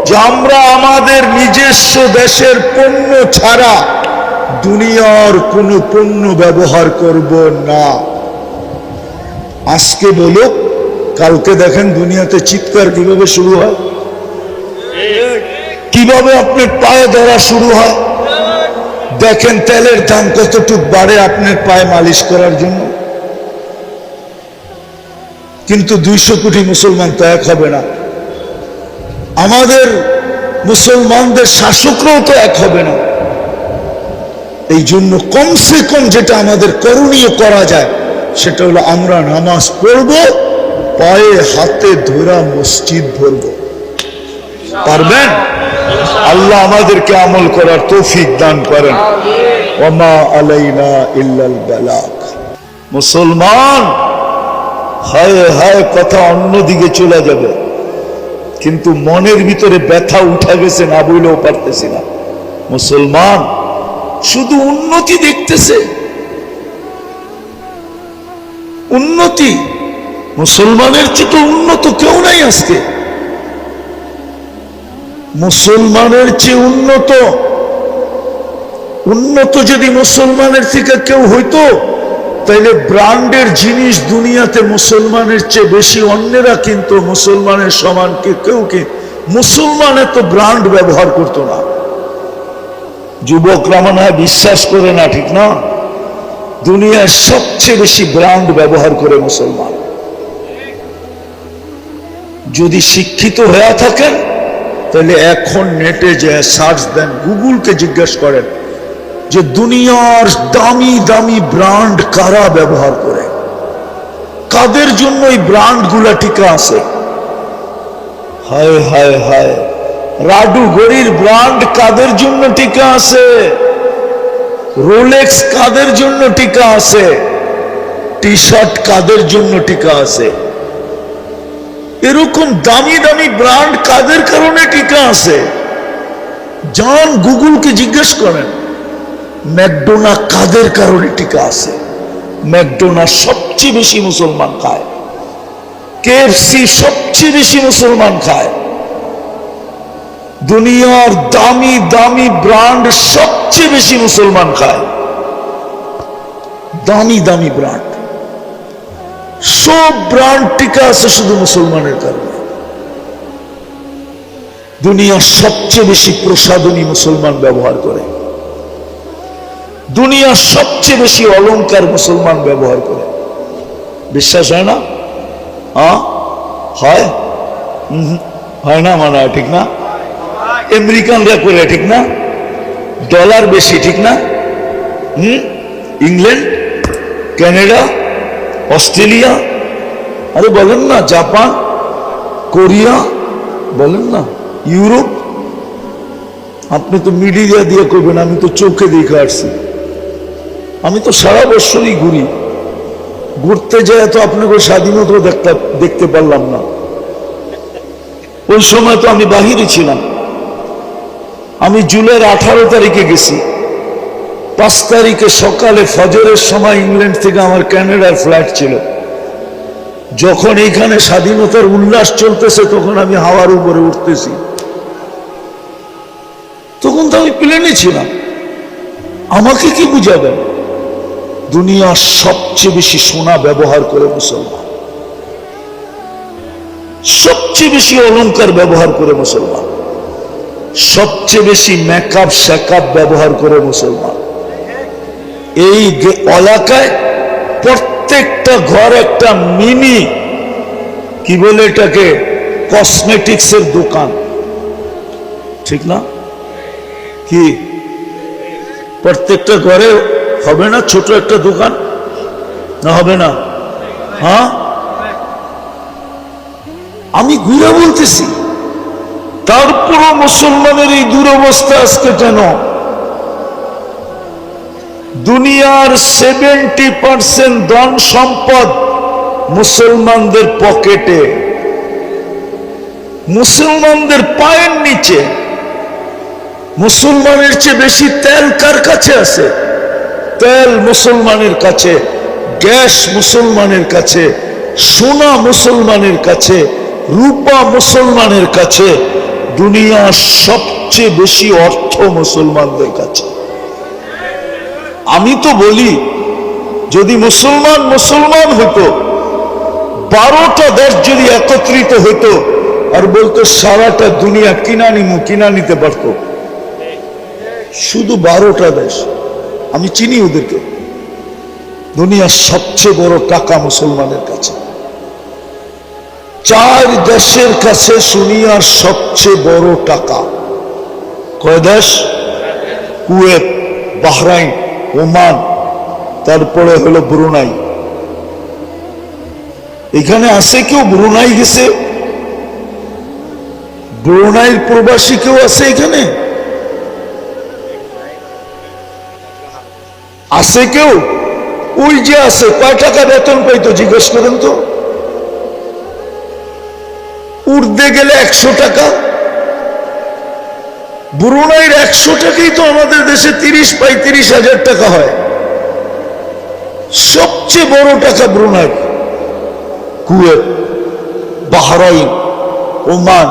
যে আমরা আমাদের নিজস্ব দেশের পণ্য ছাড়া দুনিয়ার কোনো পণ্য ব্যবহার করব না, আজকে বলো, কালকে দেখেন দুনিয়াতে চিৎকার কিভাবে শুরু হয়, কিভাবে আপনার পায়ে ধরা শুরু হয়। দেখেন তেলের দাম কতটুক বাড়ে আপনার পায়ে মালিশ করার জন্য। কিন্তু 200 কোটি মুসলমান তো এক হবে না, আমাদের মুসলমানদের শাসকরাও তো এক হবে না। এই জন্য কমসে কম যেটা আমাদের করণীয় করা যায়, সেটা হলো আমরা নামাজ পড়ব, পায়ে হাতে ধরা মসজিদ ভরব। পারবেন? আল্লাহ আমাদেরকে আমল করার তৌফিক দান করেন। ওমা আলাইনা ইল্লাল বালাগ। মুসলমান, হায় হায় কথা অন্যদিকে চলে যাবে, কিন্তু মনের ভিতরে ব্যথা উঠা গেছে, না বইলেও পারতেছি না। মুসলমান শুধু উন্নতি দেখতেছে, উন্নতি। মুসলমানের চেয়ে তো উন্নত কেউ নাই আজকে। মুসলমানের চেয়ে উন্নত যদি মুসলমানের থেকে কেউ হইতো, তাইলে ব্র্যান্ডের জিনিস দুনিয়াতে মুসলমানের চেয়ে বেশি অন্যেরা কিন্তু মুসলমানের সমান কেউ মুসলমান এত ব্র্যান্ড ব্যবহার করতো না। যুবকরা মনে হয় বিশ্বাস করে না, ঠিক না? দুনিয়ার সবচেয়ে বেশি ব্র্যান্ড ব্যবহার করে মুসলমান। যদি শিক্ষিত হয়ে থাকেন তাহলে এখন নেটে যে সার্চ দেন, গুগলকে জিজ্ঞেস করেন যে দুনিয়ার দামি দামি ব্র্যান্ড কারা ব্যবহার করে, কাদের জন্য এই ব্র্যান্ড গুলা টিকা আছে। হায় হায় হায়, রাডু ঘড়ির ব্র্যান্ড কাদের জন্য টিকা আছে, রোলেক্স কাদের জন্য টিকা আছে, টি শার্ট কাদের জন্য টিকা আছে, এরকম দামি দামি ব্র্যান্ড কাদের কারণে টিকা আছে। যান গুগলকে জিজ্ঞেস করেন ম্যাকডোনা কাদের কারণে টিকা আছে। ম্যাকডোনা সবচেয়ে বেশি মুসলমান খায়, কেএফসি সবচেয়ে বেশি মুসলমান খায়, দুনিয়ার দামি দামি ব্র্যান্ড সবচেয়ে বেশি মুসলমান খায়। দামি দামি ব্র্যান্ড, সব ব্র্যান্ড টিকা আছে শুধু মুসলমানের কারণে। দুনিয়ার সবচেয়ে বেশি প্রসাধনী মুসলমান ব্যবহার করে, দুনিয়ার সবচেয়ে বেশি অলংকার মুসলমান ব্যবহার করে। বিশ্বাস হয় না? হয়? হয় না মনে হয়, ঠিক না? আমেরিকানরা করে, ঠিক না? ডলার বেশি, ঠিক না? ইংল্যান্ড, কানাডা, অস্ট্রেলিয়া, আরে বলেন না, জাপান, কোরিয়া, বলেন না, ইউরোপ, আপনি তো মিডিয়া দিয়ে করবেন, আমি তো চোখে দেখে আসছি। আমি তো সারা বছরই ঘুরি, ঘুরতে যায় তো আপনাকে স্বাধীনতা দেখতে পারলাম না। ওই সময় তো আমি বাহিরে ছিলাম। আমি জুলাইয়ের 18 তারিখে গেছি, 5 তারিখে সকালে ফজরের সময় ইংল্যান্ড থেকে আমার কানাডার ফ্লাইট ছিল। যখন এইখানে স্বাধীনতার উল্লাস চলতেছে তখন আমি হাওয়ার উপরে উঠতেছি, তখন তো আমি প্লেনে ছিলাম। আমাকে কি বুঝাবেন? দুনিয়ার সবচেয়ে বেশি সোনা ব্যবহার করে মুসলমান, সবচেয়ে বেশি অলংকার ব্যবহার করে মুসলমান, সবচেয়ে বেশি মেকআপ শেকআপ ব্যবহার করে মুসলমান। এই এলাকায় প্রত্যেকটা ঘর একটা মিনি, কি বলে এটাকে, কসমেটিক্স এর দোকান, ঠিক না? কি প্রত্যেকটা ঘরে হবে না ছোট একটা দোকান? না হবে না? হ্যাঁ, আমি ঘুরে বলতেছি। তারপরও মুসলমানের এই দুরবস্থা আজকে কেন? দুনিয়ার 70% ধন সম্পদ মুসলমানদের পকেটে, মুসলমানদের পায়ের নিচে। মুসলমানের চেয়ে বেশি তেল কার কাছে আছে? তেল মুসলমানের কাছে, গ্যাস মুসলমানের কাছে, সোনা মুসলমানের কাছে, রূপা মুসলমানের কাছে। দুনিয়ার সবচেয়ে বেশি অর্থ মুসলমানদের কাছে। আমি তো বলি, যদি মুসলমান মুসলমান হতো, 12টা দেশ যদি একত্রিত হতো আর বলতো সারাটা দুনিয়া কিনা নিতে পারতো, শুধু 12টা দেশ, আমি চিনি ওদেরকে। দুনিয়ার সবচেয়ে বড় টাকা মুসলমানের কাছে। 4 দেশের কাছে দুনিয়ার সবচেয়ে বড় টাকা। কয় দেশ? কুয়েত, বাহরাইন, ওমান, তারপরে হলো ব্রুনাই। এখানে আছে কেউ ব্রুনাই গেছে? ব্রুনাইয়ের প্রবাসী কেউ আছে এখানে? আছে কেউ? ওই যে আছে, কয় টাকা বেতন পাইতো জিজ্ঞেস করেন তো। উর্দে গেলে 100 টাকা। ব্রুনাইয়ের 100 টাকাই তো আমাদের দেশে 30-35,000 টাকা হয়। সবচেয়ে বড় টাকা ব্রুনাই, কুয়েত, বাহরাইন, ওমান।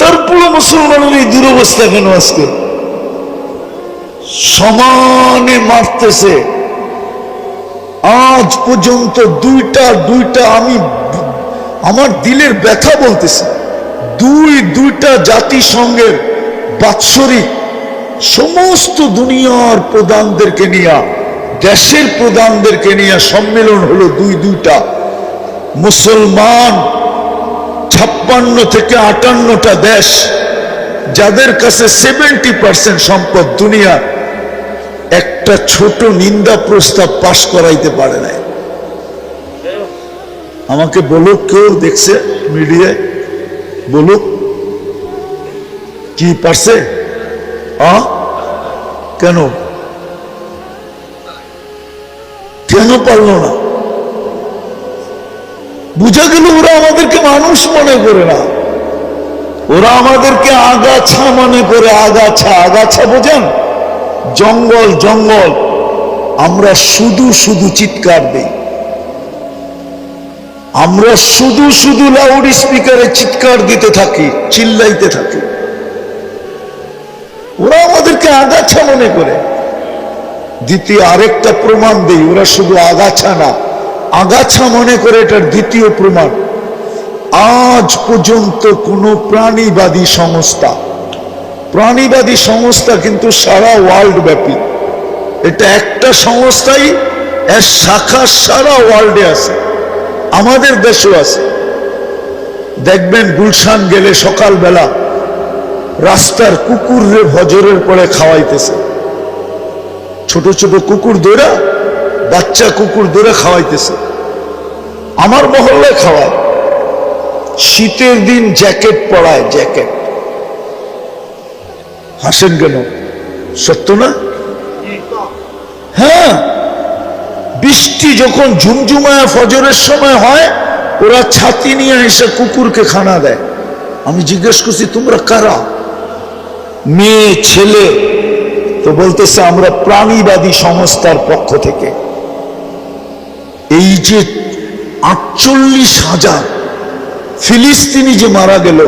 তারপরে মুসলমানের এই দুরবস্থা কেন আজকে? সমানে মারতেছে। আজ পর্যন্ত দুইটা আমি আমার দিলের ব্যথা বলতেছি, দুইটা জাতিসংঘের বাৎসরিক সমস্ত দুনিয়ার প্রধানদেরকে নিয়ে, দেশের প্রধানদেরকে নিয়ে সম্মেলন হলো দুইটা। মুসলমান 56 থেকে 58টা দেশ, যাদের কাছে 70% সম্পদ দুনিয়া, একটা ছোট নিন্দা প্রস্তাব পাশ করাইতে পারে না। আমাকে বলুক, কেউ দেখছে মিডিয়ায়, বলুক কি পারছে? কেন পারলো না? বুঝা গেল ওরা আমাদেরকে মানুষ মনে করে না, ওরা আমাদেরকে আগাছা মনে করে। আগাছা বোঝেন? জঙ্গল। আমরা শুধু চিৎকার দেই, আমরা শুধু লাউড স্পিকারে চিৎকার দিতে থাকি, চিল্লাইতে থাকি। ওরা আমাদেরকে আগাছা মনে করে। দ্বিতীয় আরেকটা প্রমাণ দেই, ওরা শুধু আগাছা না, আগাছা মনে করে। এটার দ্বিতীয় প্রমাণ, আজ পর্যন্ত কোন প্রাণীবাদী সংস্থা কিন্তু সারা ওয়ার্ল্ড ব্যাপী, এটা একটা সংস্থাই, এর শাখা সারা ওয়ার্ল্ডে আছে, আমাদের দেশেও আছে। দেখবেন গুলশান গেলে সকালবেলা রাস্তার কুকুররে ফজরের পরে খাওয়াইতেছে, ছোট কুকুর দৌড়া, বাচ্চা কুকুর দৌড়ে খাওয়াইতেছে। আমার মহল্লায় খাওয়ায়। শীতের দিন জ্যাকেট পরায়, জ্যাকেট হাসেন কেন? সত্য না? হ্যাঁ, বৃষ্টি যখন ঝুমঝুমায় ফজরের সময় হয়, ওরা ছাতি নিয়ে এসে কুকুরকে খানা দেয়। আমি জিজ্ঞেস করছি তোমরা কারা? মেয়ে ছেলে, তো বলতেছে আমরা প্রাণীবাদী সংস্থার পক্ষ থেকে। এই যে 48,000 ফিলিস্তিনি যে মারা গেল,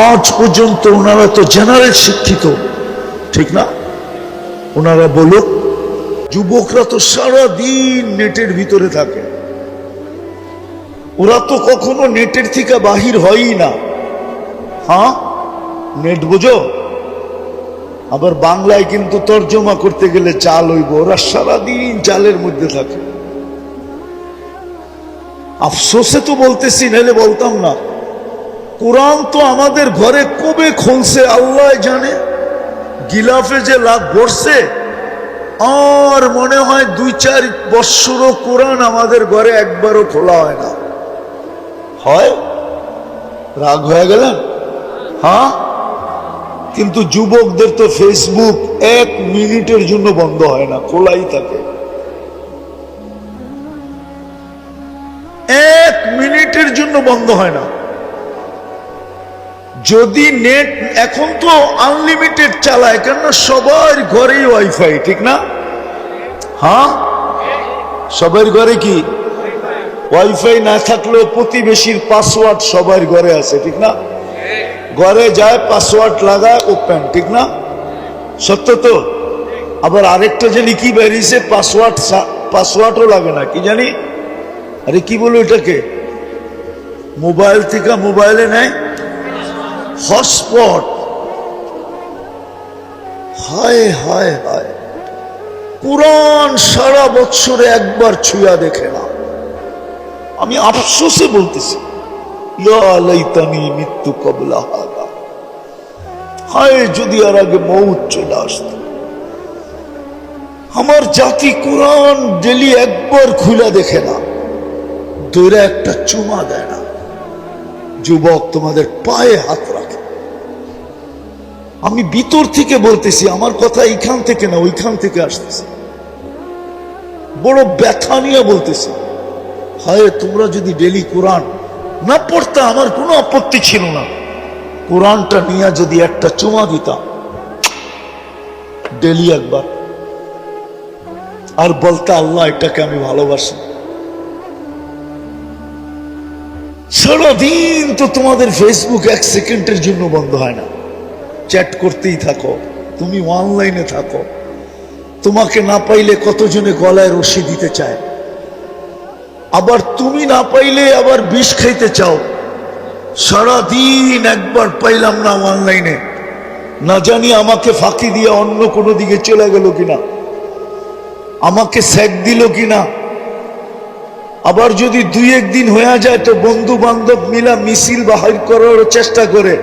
আজ পর্যন্ত ওনারা তো জেনারেল শিক্ষিত, ঠিক না? ওনারা বলুক, যুবকরা তো সারাদিন নেটের ভিতরে থাকে, ওরা তো কখনো নেটের থেকে বাহির হয়ই না। হ্যাঁ, নেট বুঝো? আবার বাংলায় কিন্তু তর্জমা করতে গেলে চাল হইব, ওরা সারাদিন চালের মধ্যে থাকে। আফসোসে তো বলতেছি, নাহলে বলতাম না। কোরআন তো আমাদের ঘরে কবে খুলছে আল্লাহ জানে। গিলাফে যে লাভ বসছে, আর মনে হয় 2-4 বৎসরও কোরআন আমাদের ঘরে একবারও খোলা হয় না। হয়? রাগ হয়ে গেলেন? হ্যাঁ, কিন্তু যুবকদের তো ফেসবুক 1 মিনিটের জন্য বন্ধ হয় না, খোলাই থাকে। 1 মিনিটের জন্য বন্ধ হয় না। যদি নেট এখন তো আনলিমিটেড চালায়, কেননা সবার ঘরেই ওয়াইফাই, ঠিক না? হ্যাঁ, সবার ঘরে কি ওয়াইফাই না থাকলেও প্রতিবেশীর পাসওয়ার্ড সবার ঘরে আছে, ঠিক না? ঘরে যায়, পাসওয়ার্ড লাগায়, ওপেন, ঠিক না? সত্য তো? আবার আরেকটা জানি কি বেরিয়েছে, পাসওয়ার্ডও লাগে না, কি জানি, আরে কি বলো এটাকে, মোবাইল থেকে মোবাইলে নেয় হটস্পট। হায় হায় হায়, কোরআন সারা বছরে একবার ছুঁয়া দেখে না। আমি আফসোসে বলতেছি, ইয়া লাইতানি মৃত্যু কবলা হাদা, হায় যদি আর আগে মৌত চলে আসতো। আমার জাতি কোরআন ডেলি একবার খুলে দেখে না, দৌড়ে একটা চুমা দেয় না। যুবক, তোমাদের পায়ে হাত রাখে। আমি ভিতর থেকে বলতেছি, আমার কথা এইখান থেকে না, ওইখান থেকে আসতেছে, বড় ব্যথা নিয়ে বলতেছি। হায়, তোমরা যদি ডেলি কোরআন না পড়তা, আমার কোনো আপত্তি ছিল না। কোরআনটা নিয়ে যদি একটা চুমা দিতাম ডেলি একবার, আর বলতে আল্লাহ এটাকে আমি ভালোবাসি। সারাদিন তো তোমাদের ফেসবুক 1 সেকেন্ডের জন্য বন্ধ হয় না, চ্যাট করতেই থাকো, তুমি অনলাইনে থাকো। তোমাকে না পাইলে কতজনে গলায় রশি দিতে চায়, আবার তুমি না পাইলে আবার বিষ খাইতে চাও। সারাদিন একবার পাইলাম না অনলাইনে, না জানি আমাকে ফাঁকি দিয়ে অন্য কোনো দিকে চলে গেল কিনা, আমাকে স্যাক দিল কিনা। আবার যদি 2-1 দিন হয়ে যায় তো বন্ধু বান্ধব মিলা মিছিল বাহির করার চেষ্টা করে,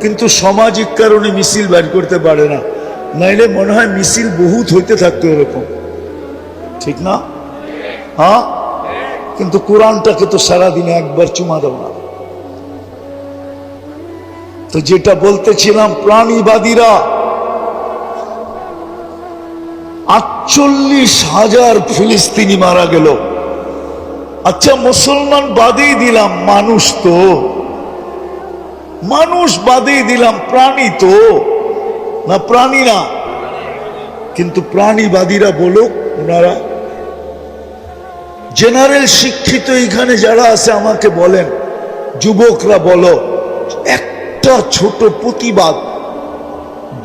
কিন্তু সামাজিক কারণে মিছিল বের করতে পারে না, নাইলে মনে হয় মিছিল বহুত হইতে থাকতো এরকম, ঠিক না? হ্যাঁ, কিন্তু কোরআনটাকে তো সারাদিনে একবার চুমা দাও না। তো যেটা বলতেছিলাম, প্রাণীবাদীরা 48,000 ফিলিস্তিনি মারা গেল। আচ্ছা, মুসলমান বাদেই দিলাম, মানুষ তো, মানুষ বাদেই দিলাম, প্রাণী তো না, প্রাণী না। কিন্তু প্রাণীবাদীরা বলুক, ওনারা জেনারেল শিক্ষিত এখানে যারা আছে আমাকে বলেন, যুবকরা বলো, একটা ছোট প্রতিবাদ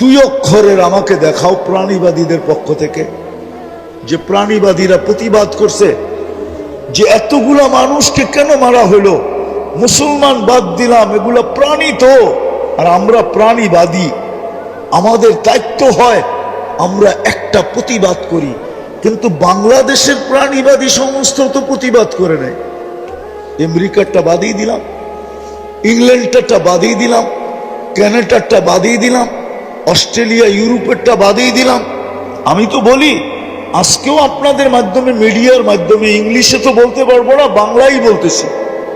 2 অক্ষরের আমাকে দেখাও প্রাণীবাদীদের পক্ষ থেকে, যে প্রাণীবাদীরা প্রতিবাদ করছে যে এতগুলা মানুষকে কেন মারা হলো। মুসলমান বাদ দিলাম, এগুলা প্রাণী তো, আর আমরা প্রাণীবাদী। আমাদের দায়িত্ব হয় আমরা একটা প্রতিবাদ করি, কিন্তু বাংলাদেশের প্রাণীবাদী সংস্থা তো প্রতিবাদ করে নাই। আমেরিকারটা বাদিয়ে দিলাম, ইংল্যান্ডটা বাদিয়ে দিলাম, কানাডারটা বাদিয়ে দিলাম, অস্ট্রেলিয়া ইউরোপেরটা বাদিয়ে দিলাম। আমি তো বলি, আজকেও আপনাদের মাধ্যমে, মিডিয়ার মাধ্যমে, ইংলিশে তো বলতে পারবো না, বাংলাই বলতেছি।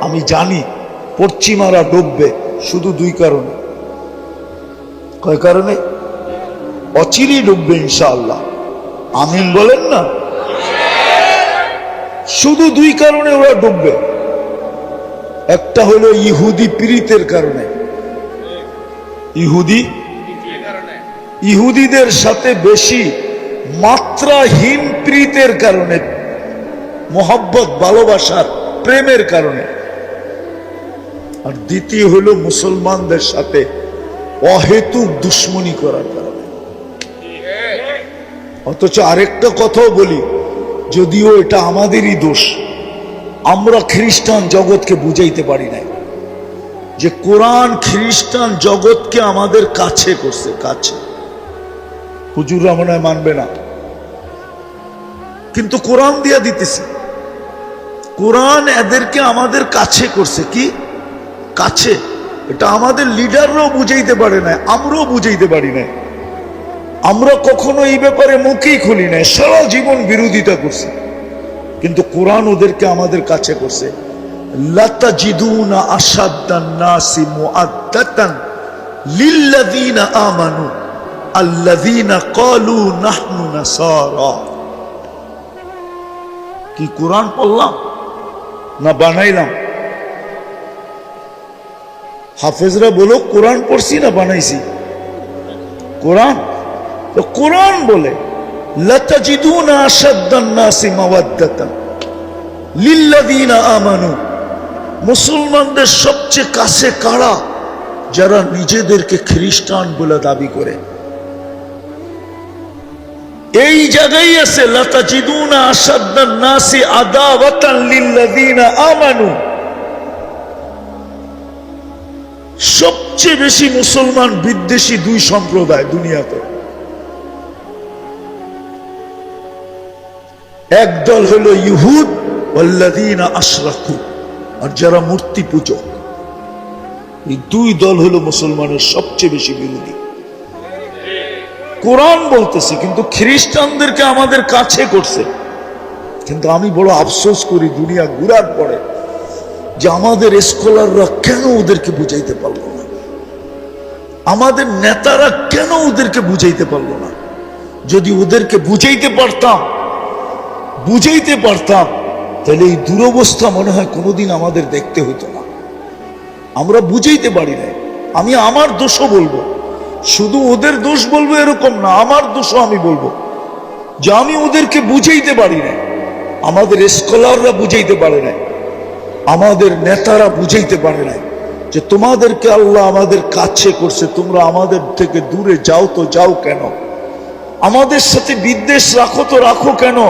আমি জানি পশ্চিমারা ডুববে, শুধু 2 কারণে। কয় কারণে? অচিরেই ডুববে ইনশাআল্লাহ। আমিন বলেন না। শুধু দুই কারণে ওরা ডুববে। একটা হলো ইহুদি পীড়িতের কারণে, ইহুদিদের সাথে বেশি মাত্রাহীন প্রীতের কারণে, মোহাব্বত, ভালোবাসার, প্রেমের কারণে। আর দ্বিতীয় হলো মুসলমানদের সাথে অহেতুক দুশ্মনী করার কারণে। অথচ আরেকটা কথাও বলি, যদিও এটা আমাদেরই দোষ, আমরা খ্রিস্টান জগৎকে বুঝাইতে পারি নাই যে কোরআন খ্রিস্টান জগৎকে আমাদের কাছে করছে। কাছে হুজুররা মনে হয় মানবে না, কিন্তু কোরআন দিয়া দিতেছে। কোরআন এদেরকে আমাদের কাছে করছে। কি কাছে? এটা আমাদের লিডাররাও বুঝাইতে পারে না, আমরাও বুঝাইতে পারি না। আমরা কখনো এই ব্যাপারে মুখেই খুলি নাই, সারা জীবন বিরোধিতা করছি, কিন্তু কোরআন ওদেরকে আমাদের কাছে করছে। লাতাজিদুনা আশাদ্দান নাসি মুআদ্দাতান লিল্লাযীনা আমানু আল্লাযীনা ক্বালু নাহনু নাসারা। কি কোরআন পড়লাম না বানাইলাম? হাফেজরা বলো, কোরআন পড়ছি না বানাইছি? কোরআন। তো কোরআন বলে লাতাজিদুনা আশাদ্দান নাসি মাওয়াদ্দাতান লিল্লাযীনা আমানু। মুসলমানদের সবচেয়ে কাছে কারা? যারা নিজেদেরকে খ্রিস্টান বলে দাবি করে। এই জায়গায় আছে লাতাজিদুনা আশাদ্দান নাসি আদাওয়াতান লিল্লাযীনা আমানু। সবচেয়ে বেশি মুসলমান বিদ্বেষী দুই সম্প্রদায় দুনিয়াতে। একদল হলো ইহুদ ওয়াল্লাযীনা আশরাকু, আর যারা মূর্তি পূজক। এই দুই দল হলো মুসলমানের সবচেয়ে বেশি বিরোধী। কোরআন বলতেছে, কিন্তু খ্রিস্টানদেরকে আমাদের কাছে করছে। কিন্তু আমি বড় আফসোস করি দুনিয়া ঘুরার পরে যে আমাদের স্কলাররা কেন ওদেরকে বুঝাইতে পারলো না, আমাদের নেতারা কেন ওদেরকে বুঝাইতে পারলো না। যদি ওদেরকে বুঝাইতে পারতাম তাহলে এই দুরবস্থা মনে হয় কোনোদিন আমাদের দেখতে হতো না। আমরা বুঝাইতে পারি না। আমি আমার দোষও বলবো, শুধু ওদের দোষ বলবো এরকম না, আমার দোষও আমি বলবো যে আমি ওদেরকে বুঝাইতে পারি না। আমাদের স্কলাররা বুঝাইতে পারে না, আমাদের নেতারা বুঝাইতে পারে না যে তোমাদেরকে আল্লাহ আমাদের কাছে করছে, তোমরা আমাদের থেকে দূরে যাও তো যাও কেন? আমাদের সাথে বিদ্বেষ রাখো তো রাখো কেন?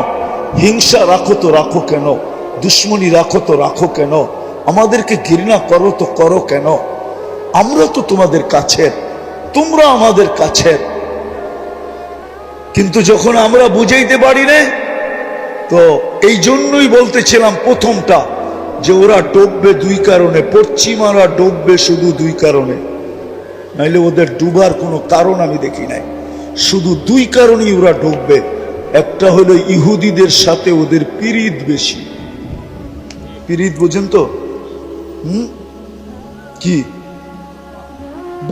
হিংসা রাখো তো রাখো কেন? দুশ্মনী রাখো তো রাখো কেন? আমাদেরকে ঘৃণা করো তো করো কেন? আমরা তো তোমাদের কাছের, তোমরা আমাদের কাছের। কিন্তু যখন আমরা বুঝাইতে পারি না, তো এই জন্যই বলতেছিলাম প্রথমটা যে ওরা ডুববে দুই কারণে, পশ্চিমারা ডুববে শুধু দুই কারণে, নাইলে ওদের ডুবার কোনো কারণ আমি দেখি নাই। শুধু দুই কারণেই ওরা ডুববে। একটা হলো ইহুদিদের সাথে ওদের পীড়িত বেশি। পীড়িত বোঝেন তো? কি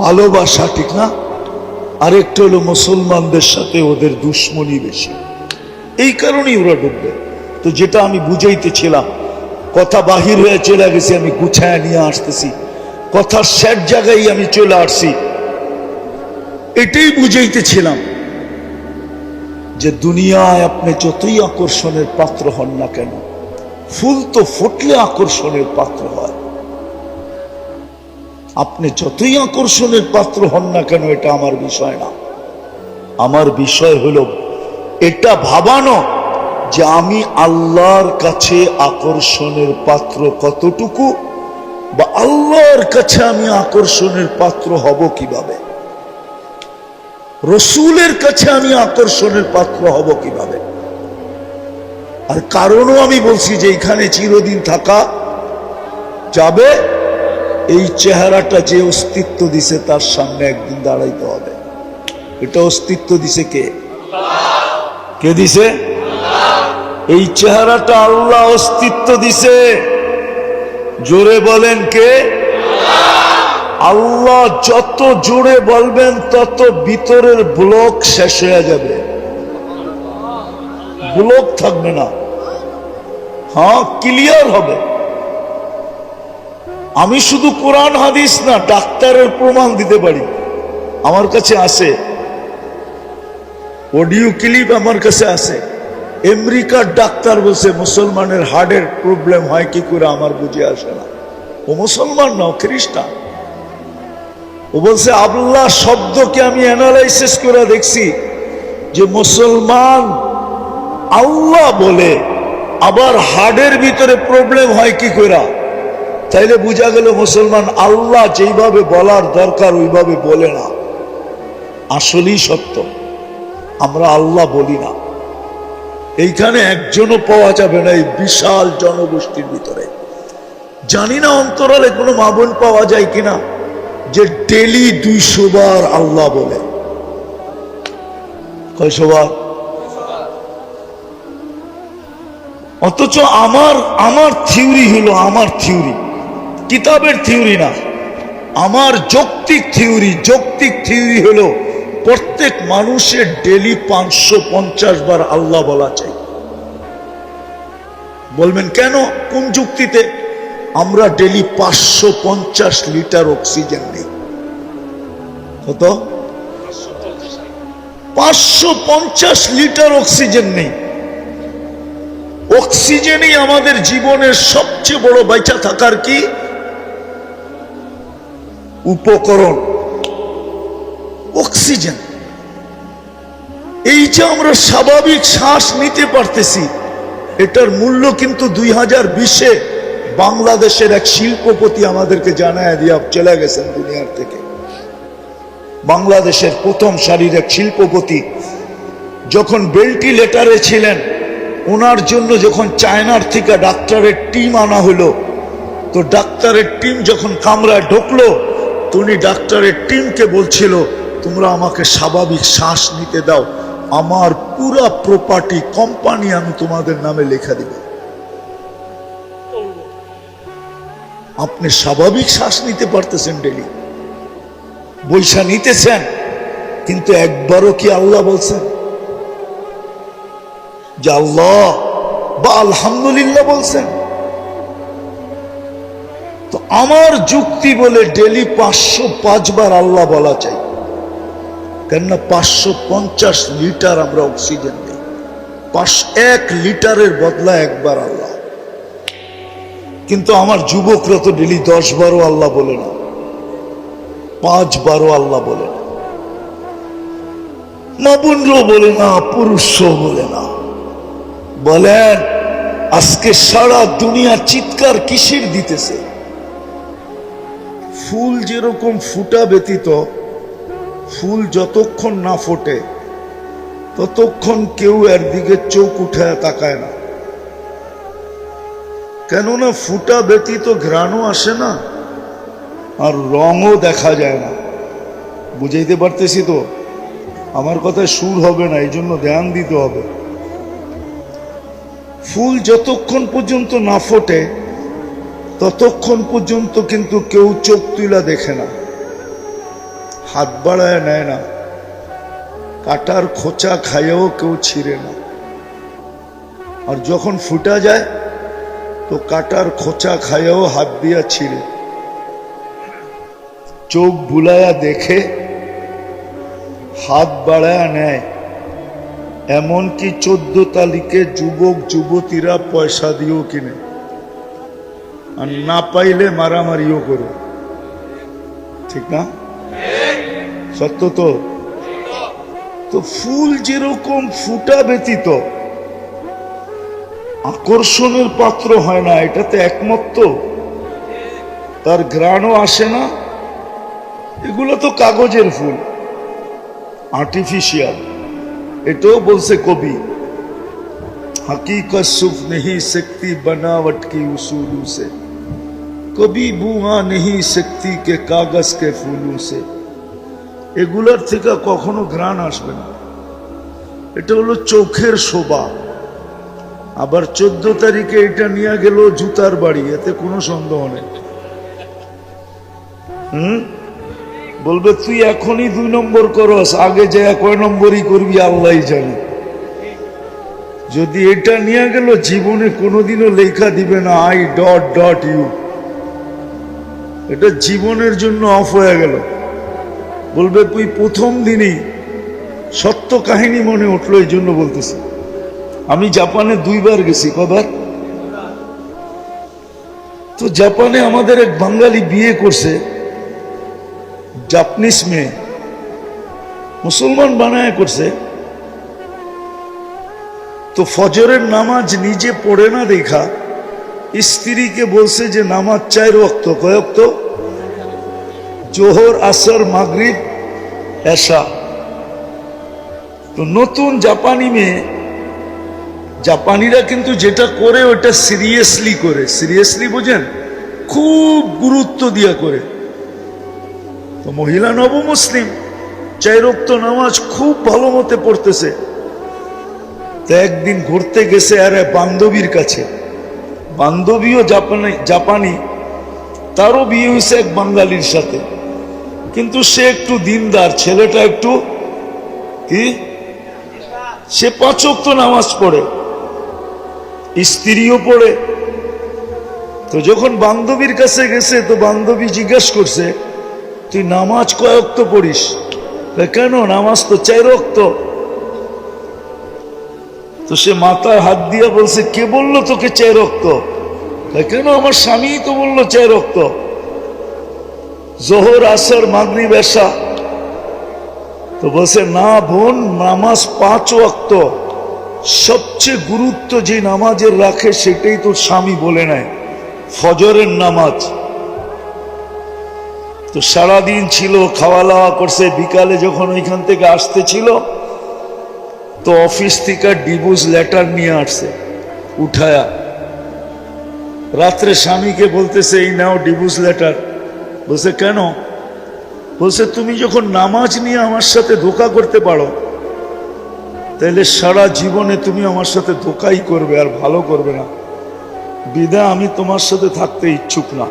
ভালোবাসা, ঠিক না? আরেকটা হলো মুসলমানদের সাথে ওদের দুশ্মনী বেশি। এই কারণেই ওরা ডুববে। তো যেটা আমি বুঝাইতেছিলাম, কথা বাহির হয়ে চলে গেছে, আমি গুছায় নিয়ে আসতেছি, কথার শেষ জায়গায় আমি চলে আসছি। এটাই বুঝাইতেছিলাম যে দুনিয়ায় আপনি যতই আকর্ষণের পাত্র হন না কেন, ফুল তো ফুটলে আকর্ষণের পাত্র হয়। আপনি যতই আকর্ষণের পাত্র হন না কেন, এটা আমার বিষয় না। আমার বিষয় হলো এটা ভাবানো যে আমি আল্লাহর কাছে আকর্ষণের পাত্র কতটুকু, বা আল্লাহর কাছে আমি আকর্ষণের পাত্র হব কিভাবে, রসুলের কাছে আমি আকর্ষণের পাত্র হব কিভাবে। আর কারণও আমি বলছি যে এখানে চিরদিন থাকা যাবে। এই চেহারাটা যে অস্তিত্ব দিছে তার সামনে একদিন দাঁড়াইতে হবে। এটা অস্তিত্ব দিছে কে? কে দিছে? এই চেহারাটা আল্লাহ অস্তিত্ব দিছে। জোরে বলেন কে? আল্লাহ যত জোরে বলবেন তত ভিতরের ব্লক শেষ হয়ে যাবে, ব্লক থাকবে না, হ্যাঁ ক্লিয়ার হবে। আমি শুধু কোরআন হাদিস না, ডাক্তারের প্রমাণ দিতে পারি, আমার কাছে আছে অডিও ক্লিপ, আমার কাছে আছে। আমেরিকার ডাক্তার বলছে মুসলমানের হার্টের প্রবলেম হয় কি করে আমার বুঝে আসে না। ও মুসলমান না, ও খ্রিস্টান। ও বলছে আল্লাহ শব্দকে আমি অ্যানালাইসিস করে দেখছি যে মুসলমান আল্লাহ বলে, আবার হার্টের ভিতরে প্রবলেম হয় কি করে, তাইলে বোঝা গেল মুসলমান আল্লাহ যেইভাবে বলার দরকার ওইভাবে বলে না। আসলেই সত্য, আমরা আল্লাহ বলি না। এইখানে একজনও পাওয়া যাবে না এই বিশাল জনগোষ্ঠীর ভিতরে। জানি না অন্তরালে কোনো মা বোন পাওয়া যায় কিনা যে ডেলি 200 বার আল্লাহ বলে। কয়শো বার? অথচ আমার থিওরি হলো, আমার থিওরি কিতাবের থিওরি না, আমার যৌক্তিক থিওরি হলো প্রত্যেক মানুষের ডেলি 550 বার আল্লাহ বলা চাই। বলবেন কেন, কোন যুক্তিতে? আমরা ডেলি 550 লিটার অক্সিজেন নেই। কত? 550 লিটার অক্সিজেন নেই। অক্সিজেনই আমাদের জীবনের সবচেয়ে বড় বেঁচে থাকার কি উপকরণ, অক্সিজেন। এই যে আমরা স্বাভাবিক শ্বাস নিতে পারতেছি, এটার মূল্য কিন্তু 2020-এ বাংলাদেশের এক শিল্পপতি আমাদেরকে জানায় দিয়া চলে গেছেন দুনিয়ার থেকে। বাংলাদেশের প্রথম সারির এক শিল্পপতি যখন ভেন্টিলেটরে ছিলেন, ওনার জন্য যখন চায়নার থেকে ডাক্তারের টিম আনা হলো, তো ডাক্তারের টিম যখন কামরায় ঢুকলো, তো উনি ডাক্তারের টিমকে বলছিল তোমরা আমাকে স্বাভাবিক শ্বাস নিতে দাও, আমার পুরা প্রপার্টি কোম্পানি আমি তোমাদের নামে লেখা দিব। আপনি স্বাভাবিক শ্বাস নিতে পারতেছেন, ডেলি বৈশা নিতেছেন, কিন্তু একবারও কি আল্লাহ বলছেন যে আল্লাহ বা আলহামদুলিল্লাহ বলছেন? তো আমার যুক্তি বলে ডেলি 505 বার আল্লাহ বলা চাই, কেননা 550 লিটার আমরা অক্সিজেন দিই। 1 লিটারের বদলা একবার আল্লাহ। কিন্তু আমার যুবকরা তো ডেলি 10 বারও আল্লাহ বলে না, 5 বারও আল্লাহ বলে না, মা বোনরাও বলে না, পুরুষও বলে না। বলেন আজকে সারা দুনিয়া চিৎকার কিসের দিতেছে? ফুল যেরকম ফুটা ব্যতীত, ফুল যতক্ষণ না ফোটে ততক্ষণ কেউ এর দিকে চোখ উঠায় তাকায় না। কেননা ফুটা ব্যতীত ঘ্রাণও আসে না, আর রঙও দেখা যায় না। বুঝাইতে পারতেছি তো? আমার কথায় সুর হবে না, এই জন্য ধ্যান দিতে হবে। ফুল যতক্ষণ পর্যন্ত না ফোটে ততক্ষণ পর্যন্ত কিন্তু কেউ চোখ তুলা দেখে না, হাত বাড়ায় নেয় না, কাটার খোঁচা খাইয়েও কেউ ছিঁড়ে না। আর যখন ফুটা যায় তো কাটার খোঁচা খাইয়েও হাত দিয়া ছিঁড়ে, চোখ বুলায়া দেখে, হাত বাড়ায়া নেয়। এমনকি 14 তারিখে যুবক যুবতীরা পয়সা দিয়েও কিনে, আর না পাইলে মারামারিও করে। ঠিক না? সত্য তো? তো ফুল যেরকম ফুটা ব্যতীত আকর্ষণের পাত্র হয় না, এটাতে একমত তো? তার ঘ্রাণও আসে না। এগুলো তো কাগজের ফুল, আর্টিফিশিয়াল। এটাও বলছে কবি, हकीकत सुफ नहीं सकती बनावट की उसूलों से, कभी बुआ नहीं सकती के कागज के फूलों से। এগুলার থেকে কখনো ঘ্রাণ আসবে না। এটা হলো চোখের শোভা। আবার 14 তারিখে এটা নিয়ে গেল জুতার বাড়ি, এতে কোনো সন্দেহ নেই। বলবে তুই এখনই 2 নম্বর করস, আগে যে কয় নম্বরই করবি আল্লাহ জানে। যদি এটা নিয়ে গেল জীবনে কোনোদিনও লেখা দিবে না I.U, এটা জীবনের জন্য অফ হয়ে গেল। বলবে তুই প্রথম দিনই সত্য কাহিনী মনে উঠলো, এই জন্য বলতেছি। আমি জাপানে 2 বার গেছি। কবার? তো জাপানে আমাদের এক বাঙালি বিয়ে করছে, জাপানিজ মেয়ে, মুসলমান বানায় করছে। তো ফজরের নামাজ নিজে পড়ে না দেখা স্ত্রীকে বলছে যে নামাজ 4 ওয়াক্ত। কয় ওয়াক্ত? জোহর, আসর, মাগরিব, এশা। তো নতুন জাপানি মেয়ে, জাপানিরা কিন্তু যেটা করে ওটা সিরিয়াসলি করে। সিরিয়াসলি বোঝেন? খুব গুরুত্ব দিয়া করে। তো মহিলা নবমুসলিম 4 ওয়াক্ত নামাজ খুব ভালো মতে পড়তেছে। তো একদিন ঘুরতে গেছে আর বান্ধবীর কাছে, বান্ধবীও জাপানি, তারও বিয়ে হয়েছে এক বাঙালির সাথে, কিন্তু সে একটু দিনদার, ছেলেটা একটু কি, সে 5 ওয়াক্ত নামাজ পড়ে, স্ত্রীও পড়ে। তো যখন বান্ধবীর কাছে গেছে তো বান্ধবী জিজ্ঞেস করছে, তুই নামাজ কয় ওয়াক্ত পড়িস? কেন, নামাজ তো 4 ওয়াক্ত। তো সে মাথায় হাত দিয়া বলছে, কে বললো তোকে 4 ওয়াক্ত? কেন, আমার স্বামী তো বললো 4 ওয়াক্ত, জোহর, আসর, মাগরিব, এশা। তো বলছে, না বোন, নামাজ 5 ওয়াক্ত। সবচেয়ে গুরুত্ব যে নামাজের রাখে সেটাই তোর স্বামী বলে নাই, ফজরের নামাজ। তো সারাদিন ছিল, খাওয়া দাওয়া করছে। বিকালে যখন ওইখান থেকে আসতে ছিল তো অফিস থেকে ডিভোর্স লেটার নিয়ে আসছে উঠায়া। রাত্রে স্বামীকে বলতেছে, এই নাও ডিভোর্স লেটার। বলছে, কেন? বলছে, তুমি যখন নামাজ নিয়ে আমার সাথে ধোঁকা করতে পারো, তাহলে সারা জীবনে তুমি আমার সাথে ধোঁকাই করবে, আর ভালো করবে না। বিদায় আমি তোমার সাথে থাকতে ইচ্ছুক না।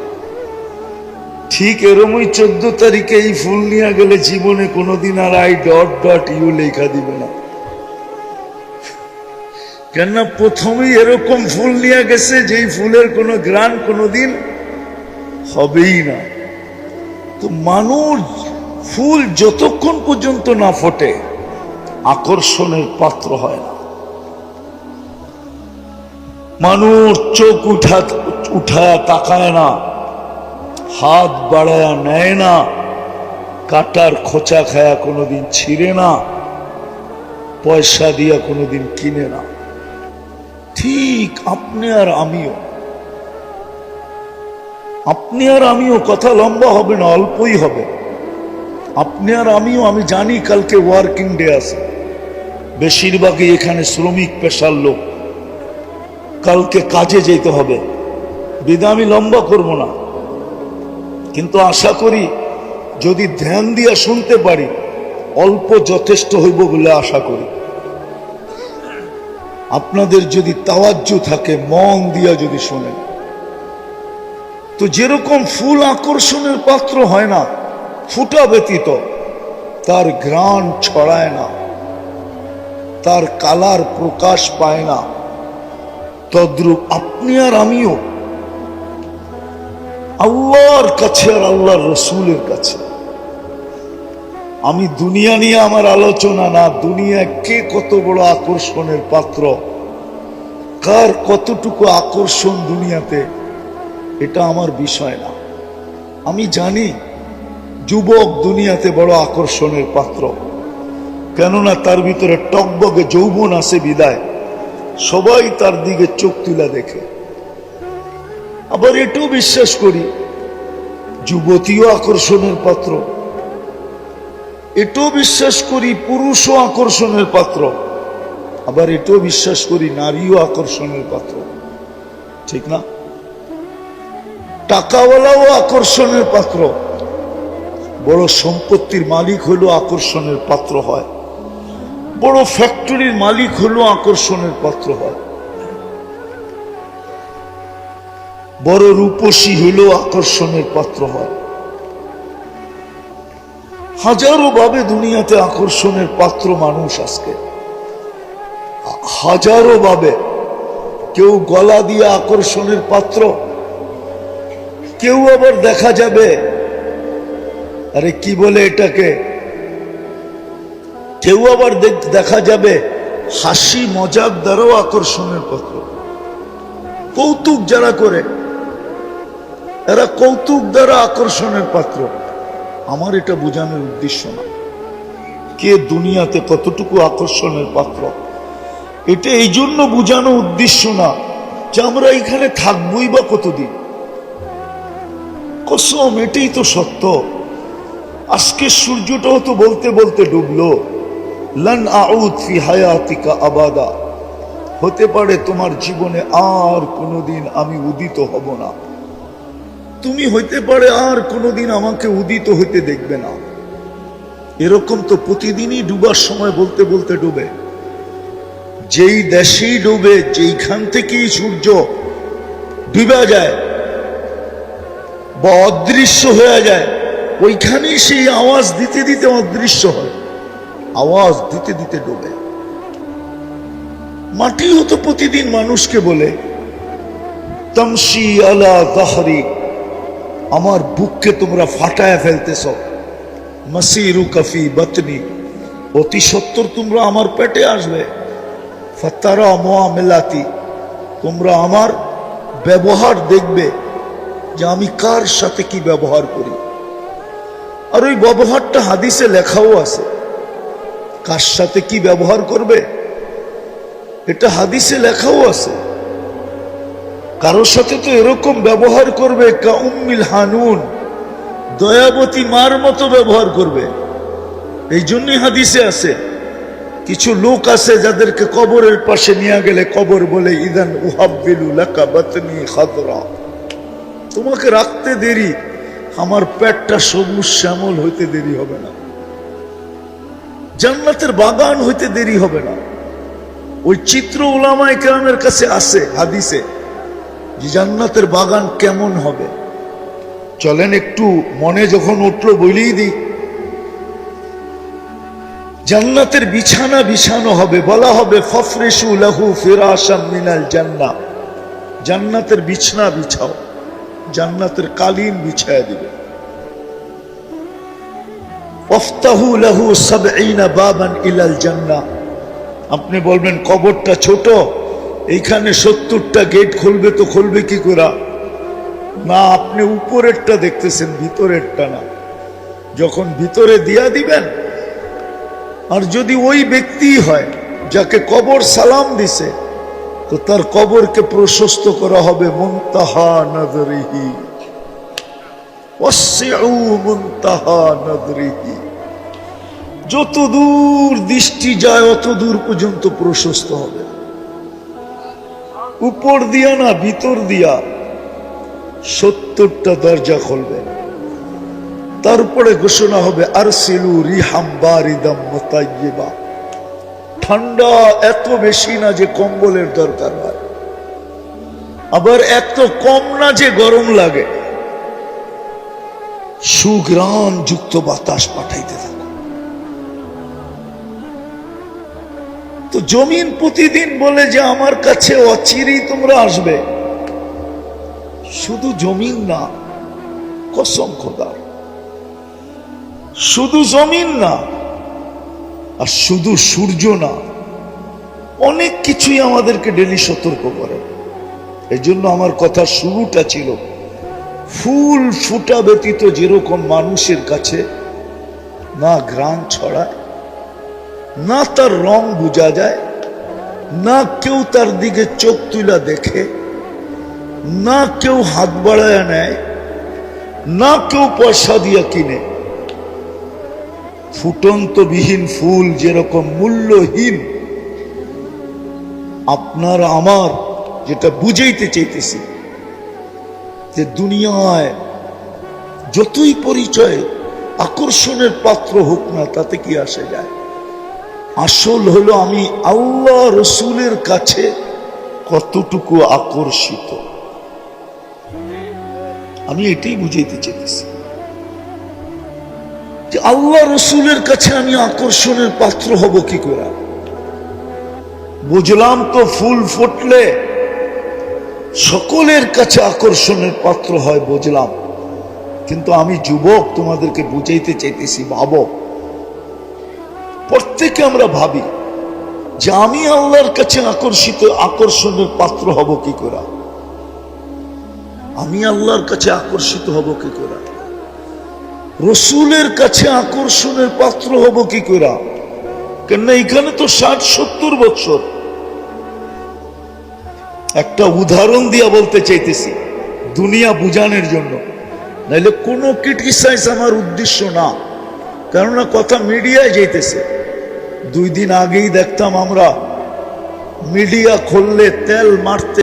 ঠিক এরমই 14 তারিখে এই ফুল নিয়ে গেলে জীবনে কোনোদিন আর I.U লেখা দিবে না। কেননা প্রথমেই এরকম ফুল নিয়ে গেছে যেই ফুলের কোনো গ্রান কোনোদিন হবেই না। তো মানুষ ফুল যতক্ষণ পর্যন্ত না ফোটে আকর্ষণের পাত্র হয় না। মানুষ চোখ উঠায় তাকায় না, হাত বাড়ায়া নেয় না, কাটার খোঁচা খায়া কোনোদিন ছিঁড়ে না, পয়সা দিয়া কোনোদিন কিনে না। ঠিক আপনি আর আমিও, কথা লম্বা হবে না, অল্পই হবে। আপনি আর আমিও, আমি জানি কালকে ওয়ার্কিং ডে আছে, বেশিরভাগই এখানে শ্রমিক পেশার লোক, কালকে কাজে যেতে হবে। বিধায় আমি লম্বা করব না, কিন্তু আশা করি যদি ধ্যান দিয়া শুনতে পারি অল্প যথেষ্ট হইব বলে আশা করি। আপনাদের যদি তাওয়াজ্জু থাকে, মন দিয়া যদি শোনেন, তো যেরকম ফুল আকর্ষণের পাত্র হয় না ফুটা ব্যতীত, তার ঘ্রাণ ছড়ায় না, তার কালার প্রকাশ পায় না, তদ্রূপ আপনি আর আমিও আল্লাহর কাছে আর আল্লাহর রসুলের কাছে। আমি দুনিয়া নিয়ে আমার আলোচনা না, দুনিয়া কে কত বড় আকর্ষণের পাত্র, কার কতটুকু আকর্ষণ দুনিয়াতে, এটা আমার বিষয় না। আমি জানি যুবক দুনিয়াতে বড় আকর্ষণের পাত্র, কেননা তার ভিতরে টকবগে যৌবন আছে বিদায় সবাই তার দিকে চোখ তুলা দেখে। আবার এটাও বিশ্বাস করি যুবতীও আকর্ষণের পাত্র, এটাও বিশ্বাস করি পুরুষও আকর্ষণের পাত্র, আবার এটাও বিশ্বাস করি নারীও আকর্ষণের পাত্র। ঠিক না? টাকাওয়ালাও আকর্ষণের পাত্র, বড় সম্পত্তির মালিক হইলেও আকর্ষণের পাত্র হয়, বড় ফ্যাক্টরির মালিক হইলেও আকর্ষণের পাত্র হয়, বড় রূপসী হইলেও আকর্ষণের পাত্র হয়। হাজারো ভাবে দুনিয়াতে আকর্ষণের পাত্র মানুষ আজকে, হাজারো ভাবে। কেউ গলা দিয়ে আকর্ষণের পাত্র, কেউ আবার দেখা যাবে আরে কি বলে এটাকে, কেউ আবার দেখা যাবে হাসি মজাক দ্বারাও আকর্ষণের পাত্র। কৌতুক যারা করে এরা কৌতুক দ্বারা আকর্ষণের পাত্র। আমার এটা বোঝানোর উদ্দেশ্য না কে দুনিয়াতে কতটুকু আকর্ষণের পাত্র, এটা এই জন্য বোঝানো উদ্দেশ্য না যে আমরা এখানে থাকবোই বা কতদিন। কসম, এটাই তো সত্য। আজকে সূর্যটাও তো বলতে বলতে ডুবলো। লান আউদ ফি হায়াতিকা আবাদা, হতে পারে তোমার জীবনে আর কোনোদিন আমি উদিত হব না। তুমি হইতে পারে আর কোনোদিন আমাকে উদিত হইতে দেখবে না। এরকম তো প্রতিদিনই ডুবার সময় বলতে বলতে ডুবে। যেই দেশেই ডুবে, যেইখান থেকেই সূর্য ডুবে যায় বা অদৃশ্য হয়ে যায়, ওইখানেই সেই আওয়াজ দিতে দিতে অদৃশ্য হয়, আওয়াজ দিতে দিতে ডুবে। মাটিও তো প্রতিদিন মানুষকে বলে তামশি আলা যাহরি, আমার বুককে তোমরা ফাটায় ফেলতেছ। মাসিরুকা ফি বাতনি, অতি সত্বর তোমরা আমার পেটে আসবে। ফাতারা মুআমালাতি, তোমরা আমার ব্যবহার দেখবে যে আমি কার সাথে কি ব্যবহার করি। আর ওই ব্যবহারটা হাদিসে লেখাও আছে, কার সাথে কি ব্যবহার করবে এটা হাদিসে লেখাও আছে। কারোর সাথে তো এরকম ব্যবহার করবে কা উম্মিল হানুন, দয়াবতী মার মতো ব্যবহার করবে। এই জন্যই হাদিসে আছে কিছু লোক আছে যাদেরকে কবরের পাশে নিয়ে গেলে কবর বলে ইদান উহাব্বিলু লাকা বাতনি খাদরা, তোমাকে রাখতে দেরি, আমার পেটটা সবুজ শ্যামল হইতে দেরি হবে না, জান্নাতের বাগান হইতে দেরি হবে না। ওই চিত্র উলামায়ে কেরামের কাছে আছে হাদিসে যে জান্নাতের বাগান কেমন হবে। চলেন একটু মনে যখন উঠলো বলেই দিই। জান্নাতের বিছানা বিছানো হবে, বলা হবে ফাফরিশু লাহু ফিরাশাম মিনাল জান্নাহ, জান্নাতের বিছানা বিছাও, জান্নাতের কালিন বিছায়া দিবে। ওয়াফতাহু লাহু ৭০ বাবান ইলাল জান্নাহ, আপনি বলবেন কবরটা ছোট, এইখানে ৭০টা গেট খুলবে, তো খুলবে কি করে? না, আপনি উপরেরটা দেখতেছেন, ভিতরেরটা না। যখন ভিতরে দিয়া দিবেন, আর যদি ওই ব্যক্তি হয় যাকে কবর সালাম দিছে, তো তার কবরকে প্রশস্ত করা হবে মুনতাহা নজরিহি, ওয়াসিউ মুনতাহা নজরিহি, যত দূর দৃষ্টি যায় অত দূর পর্যন্ত প্রশস্ত হবে। উপর দিয়া না, ভিতর দিয়া ৭০টা দরজা খুলবে। তারপরে ঘোষণা হবে আরসিলু রিহাম বারিদাম মুতাইয়্যিবা, ঠান্ডা এত বেশি না যে কম্বলের দরকার হয়, আবার এত কম না যে গরম লাগে, সুঘ্রাণ যুক্ত বাতাস পাঠাইতে থাকে। তো জমিন প্রতিদিন বলে যে আমার কাছে অচিরেই তোমরা আসবে। শুধু জমিন না, কসম খোদার, শুধু জমিন না আর শুধু সূর্য না, অনেক কিছুই আমাদেরকে ডেলি সতর্ক করে। এই জন্য আমার কথা শুরুটা ছিল ফুল ফুটা ব্যতীত যেরকম মানুষের কাছে না ঘ্রাণ ছড়ায়, না তার রং বোঝা যায়, না কেউ তার দিকে চোখ তুলা দেখে, না কেউ হাত বাড়ায় নেয়, না কেউ পয়সা দিয়া কিনে। ফুটন্ত বিহীন ফুল যেরকম মূল্যহীন, আপনার আমার যেটা বুঝাইতে চাইতেছি যে দুনিয়ায় যতই পরিচয় আকর্ষণের পাত্র হোক না, তাতে কি আসে যায়? আসল হলো আমি আল্লাহ রসুলের কাছে কতটুকু আকর্ষিত, আমি এটাই বুঝাইতে চেয়েছি। যে আল্লাহ রসুলের কাছে আমি আকর্ষণের পাত্র হব কি করে। বুঝলাম তো ফুল ফুটলে সকলের কাছে আকর্ষণের পাত্র হয়, বুঝলাম। কিন্তু আমি যুবক, তোমাদেরকে বুঝাইতে চাইতেছি, ভাবো, প্রত্যেকে আমরা ভাবি যে আমি আল্লাহর কাছে আকর্ষণের পাত্র হব কি করে, আমি আল্লাহর কাছে আকর্ষিত হব কি করে, রসুলের কাছে আকর্ষণের পাত্র হব কি করে। কেননা এখানে তো 60-70 বছর। একটা উদাহরণ দিয়া বলতে চাইতেছি দুনিয়া বুঝানোর জন্য, নাইলে কোনো ক্রিটিসাইজ আমার উদ্দেশ্য না। কেননা কথা মিডিয়ায় যাইতেছে। 2 দিন আগেই দেখতাম আমরা, মিডিয়া খুললে তেল মারতে